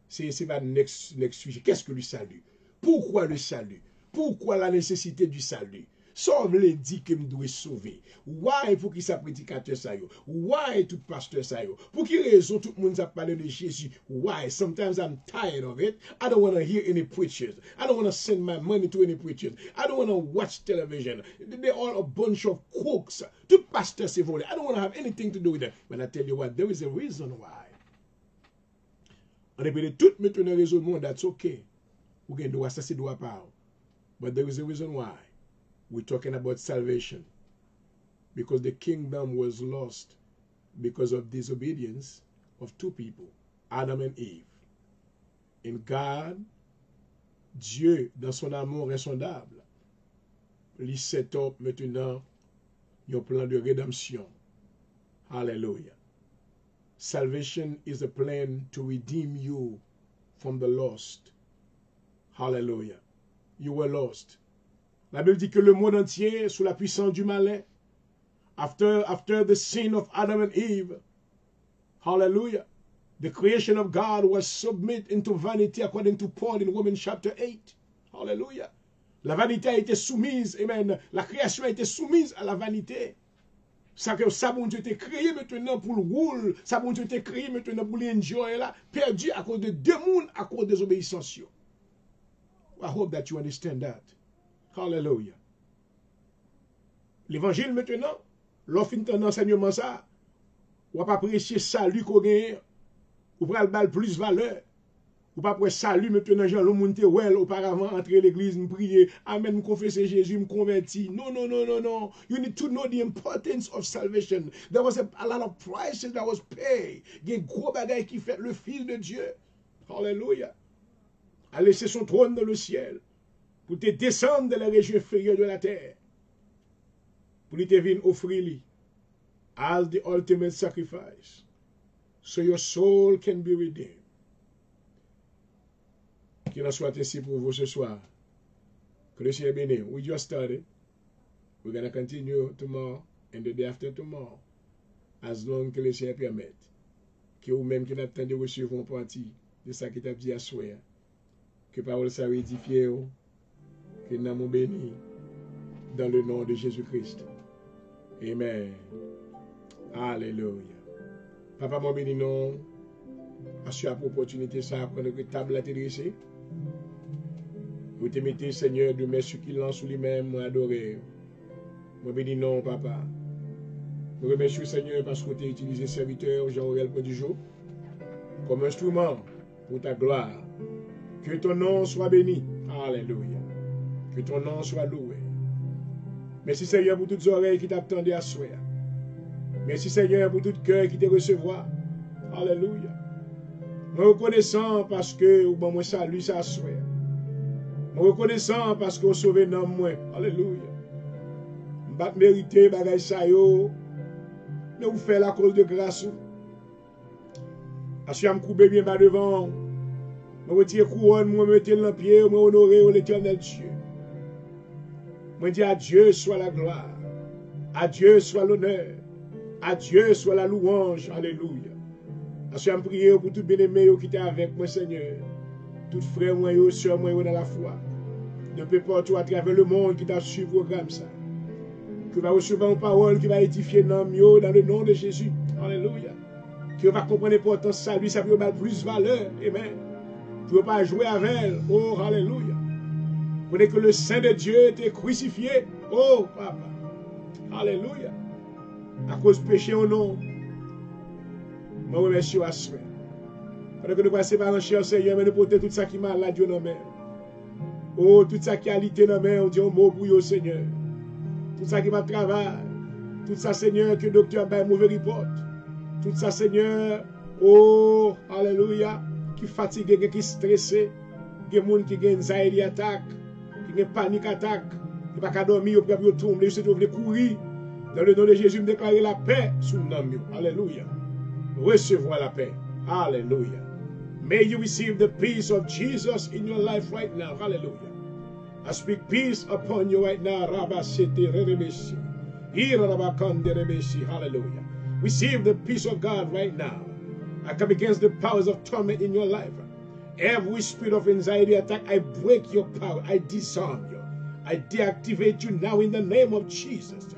C'est le next sujet. Qu'est-ce que le salut? Pourquoi le salut? Pourquoi la nécessité du salut? Ça veut dire que je dois sauver. Why pour qui ça prédicateur ça yo? Why tout pasteur ça yo? Pour qui raison tout le monde a parlé de Jésus? Why? Sometimes I'm tired of it. I don't want to hear any preachers. I don't want to send my money to any preachers. I don't want to watch television. They're all a bunch of crooks. Tout pasteur c'est volé. I don't want to have anything to do with them. But I tell you what, there is a reason why. On est peut tout mettre une raison monde, that's okay. Ou gen do ça c'est droit pas. But there is a reason why. We're talking about salvation. Because the kingdom was lost because of disobedience of two people, Adam and Eve. And God, Dieu, dans son amour insondable, lui set up maintenant un plan de rédemption. Hallelujah. Salvation is a plan to redeem you from the lost. Hallelujah. You were lost. La Bible dit que le monde entier, sous la puissance du malin, after the sin of Adam and Eve, hallelujah, the creation of God was submitted into vanity according to Paul in Romans chapter 8. Hallelujah. La vanité a été soumise, amen. La création a été soumise à la vanité. Ça que ça bon Dieu était créé maintenant pour le rôle, ça bon Dieu était créé maintenant pour l'enjoy là, perdu à cause de deux mondes, à cause des obéissances. I hope that you understand that. Hallelujah. L'évangile maintenant, l'offre un enseignement ça, ou pas apprécier salut qu'on gagne, ou pas le plus valeur, ou pas apprécier salut maintenant, Jean, le monde well auparavant, entrer l'église, me prier, amen, me confesser Jésus, me convertir. No, no, no, no, no. You need to know the importance of salvation. There was a lot of prices that was paid. Il y a un gros bagage qui fait le Fils de Dieu. Hallelujah. A laissé son trône dans le ciel, pour te descendre de la région inférieure de la terre, pour te venir offrir lui, as the ultimate sacrifice, so your soul can be redeemed. Qu'il en soit ainsi pour vous ce soir. Que le Seigneur bénisse. We just started. We're going to continue tomorrow and the day after tomorrow, as long que le Seigneur permette. Que vous-même qui n'attendez de recevoir une partie de ça qui t'a dit à soi. Que parole ça édifié, que nous avons béni dans le nom de Jésus-Christ. Amen. Alléluia. Papa, mon béni, non. Assure pour l'opportunité, ça, prendre que table à t'adresser. Vous te mettez, Seigneur, de mettre ce qu'il lance sous lui-même, moi adorer. Mon béni, non, papa. Je remercie, Seigneur, parce que tu as utilisé serviteur Jean-Aurel Prodijo comme instrument pour ta gloire. Que ton nom soit béni. Alléluia. Que ton nom soit loué. Merci Seigneur pour toutes les oreilles qui t'attendaient à soi. Merci Seigneur pour tout cœur qui te recevra. Alléluia. Moi reconnaissant parce que ou bon moi salue ça soi. Moi reconnaissant parce que vous sauvez nom moi. Alléluia. M'pas mériter bagay ça yo. Mais vous faites la cause de grâce. Parce que je me coupe bien bas devant. Je retire couronne, je me mette dans pied, je honorer l'éternel Dieu. Je dis à Dieu soit la gloire, à Dieu soit l'honneur, à Dieu soit la louange. Alléluia. Parce que je prie pour tout bien-aimé qui était avec moi, Seigneur. Tout frère, moi, soeur, moi, dans la foi. De peu partout à travers le monde qui t'a suivi le programme ça. Que va recevoir une parole qui va édifier dans le nom de Jésus. Alléluia. Qui va comprendre l'importance de salut, ça peut avoir plus valeur. Amen. Tu ne veux pas jouer avec elle. Oh, alléluia. Vous que le Saint de Dieu était crucifié. Oh, papa. Alléluia. À cause du péché au nom. Je vous remercie à soi. Pendant que nous passons par un cher Seigneur, mais nous portons tout ça qui est malade dans nos mains. Oh, tout ça qui a alité dans nos mains, on dit un mot pour vous, Seigneur. Tout ça qui va travailler. Tout ça, Seigneur, que le docteur a un mauvais report. Tout ça, Seigneur. Oh, alléluia. Qui fatigué, qui est stressé, qui est monde qui a anxiety attack, qui a panique attack, qui n'a pas dormir, qui a tomber, qui doit courir. Dans le nom de Jésus, me déclarer la paix sous le nom. Alléluia. Recevoir la paix. Alléluia. May you receive the peace of Jesus in your life right now. Hallelujah. I speak peace upon you right now. Hallelujah. Receive the peace of God right now. I come against the powers of torment in your life. Every spirit of anxiety attack, I break your power. I disarm you. I deactivate you now in the name of Jesus.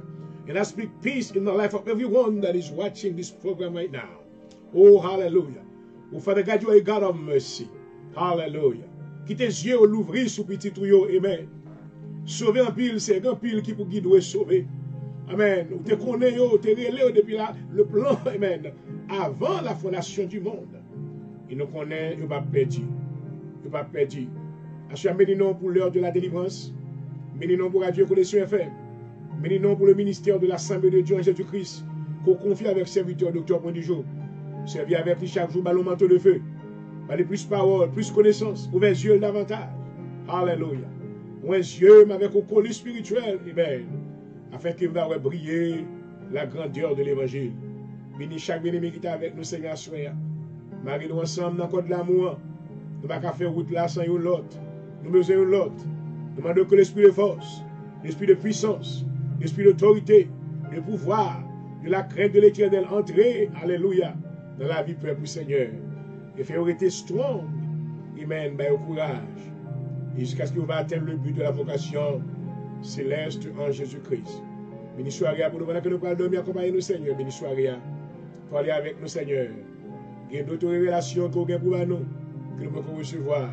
And I speak peace in the life of everyone that is watching this program right now. Oh, hallelujah. Oh, Father God, you are a God of mercy. Hallelujah. Qui tes yeux l'ouvrir sous petit tuyau. Amen. Sauver un pile, c'est un pile qui pour guider ou sauver. Amen. Ou te connais, ou te relais depuis le plan. Amen. Avant la fondation du monde. Il nous connaît, il ne va pas perdre. Il ne va pas perdre. Achète bénis-nous pour l'heure de la délivrance. Bénis-nous pour Radio Connexion FM. Bénis-nous pour le ministère de l'Assemblée de Dieu en Jésus-Christ. Qu'on confie avec serviteur Docteur Point du Jour. Servir avec lui chaque jour, ballon manteau de feu. Parler plus parole, plus connaissance. Ouvert les yeux davantage. Alléluia. Ouvert les yeux, mais avec un colis spirituel. Amen. Afin qu'il va briller la grandeur de l'évangile. Bénis chaque bien-aimé qui est avec nous, Seigneur, soya. Marie-nous ensemble dans le code de l'amour. Nous ne pouvons pas faire route là sans une l'autre. Nous besoin de l'autre. Nous demandons que l'esprit de force, l'esprit de puissance, l'esprit d'autorité, de pouvoir, de la crainte de l'Éternel entrer, alléluia, dans la vie peuple Seigneur. Et faire rester strong, amen, au courage. Et jusqu'à ce qu'on va atteindre le but de la vocation céleste en Jésus-Christ. Béni soirée pour nous, pendant que nous parlons dormir, accompagnez-nous, Seigneur. Béni soirée. Parlez avec nous, Seigneur. Il y a d'autres révélations qu'on a pour nous, que nous pouvons recevoir.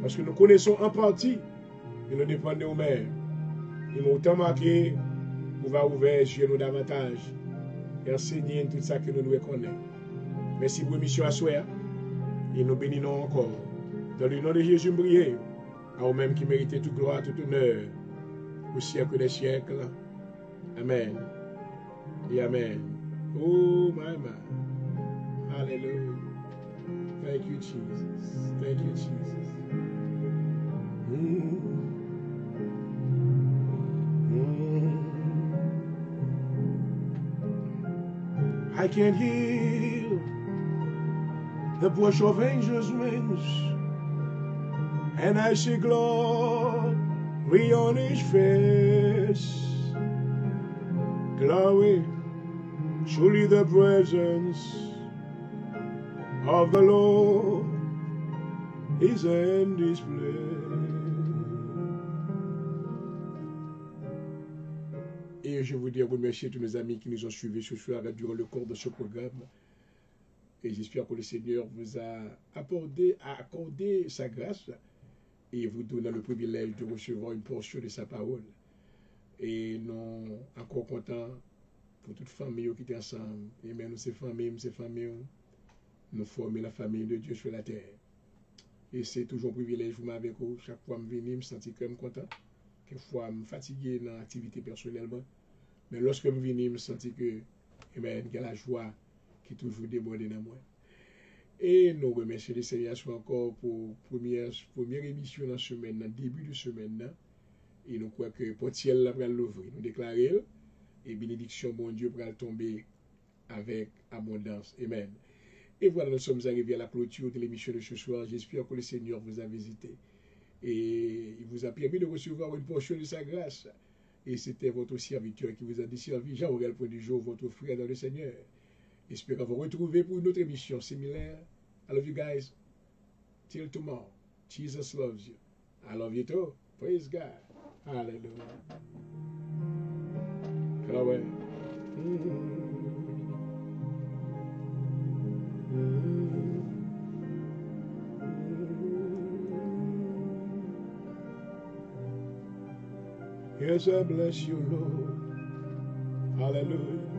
Parce que nous connaissons en partie, et nous dépendons de nous-mêmes. Il m'a autant marqué, on va ouvrir les yeux nous davantage et enseigner tout ça que nous devons connaître. Merci pour l'émission à soi. Et nous bénissons encore. Dans le nom de Jésus, priez. À vous-même qui méritez toute gloire, tout honneur, au siècle des siècles. Amen. Et Amen. Oh, my. Hallelujah. Thank you, Jesus. Thank you, Jesus. I can hear the voice of angels' wings, and I see glory on his face. Glory, surely the presence of the Lord is in this place. Et je voudrais remercier tous nos amis qui nous ont suivis ce soir durant le cours de ce programme. Et j'espère que le Seigneur vous a accordé sa grâce et vous donnant le privilège de recevoir une portion de sa parole. Et nous sommes encore contents pour toute famille qui est ensemble. Et même ces familles, nous formons la famille de Dieu sur la terre. Et c'est toujours un privilège pour moi avec vous. Chaque fois que je viens, je me sens comme content. Quelquefois, je me fatigué dans l'activité personnellement. Mais lorsque je viens, je me sens que il y a la joie qui est toujours débordée dans moi. Et nous remercions le Seigneur encore pour la première émission dans la semaine, dans le début de la semaine. Et nous croyons que le potentiel va l'ouvrir. Nous déclarons et bénédiction, bon Dieu, va tomber avec abondance. Amen. Et voilà, nous sommes arrivés à la clôture de l'émission de ce soir. J'espère que le Seigneur vous a visité. Et il vous a permis de recevoir une portion de sa grâce. Et c'était votre serviteur qui vous a desservi, Jean-Aurel Point du Jour, votre frère dans le Seigneur. J'espère vous retrouver pour une autre émission similaire. I love you guys. Till tomorrow. Jesus loves you. I love you too. Praise God. Hallelujah. Glory. Yes, I bless you, Lord. Hallelujah.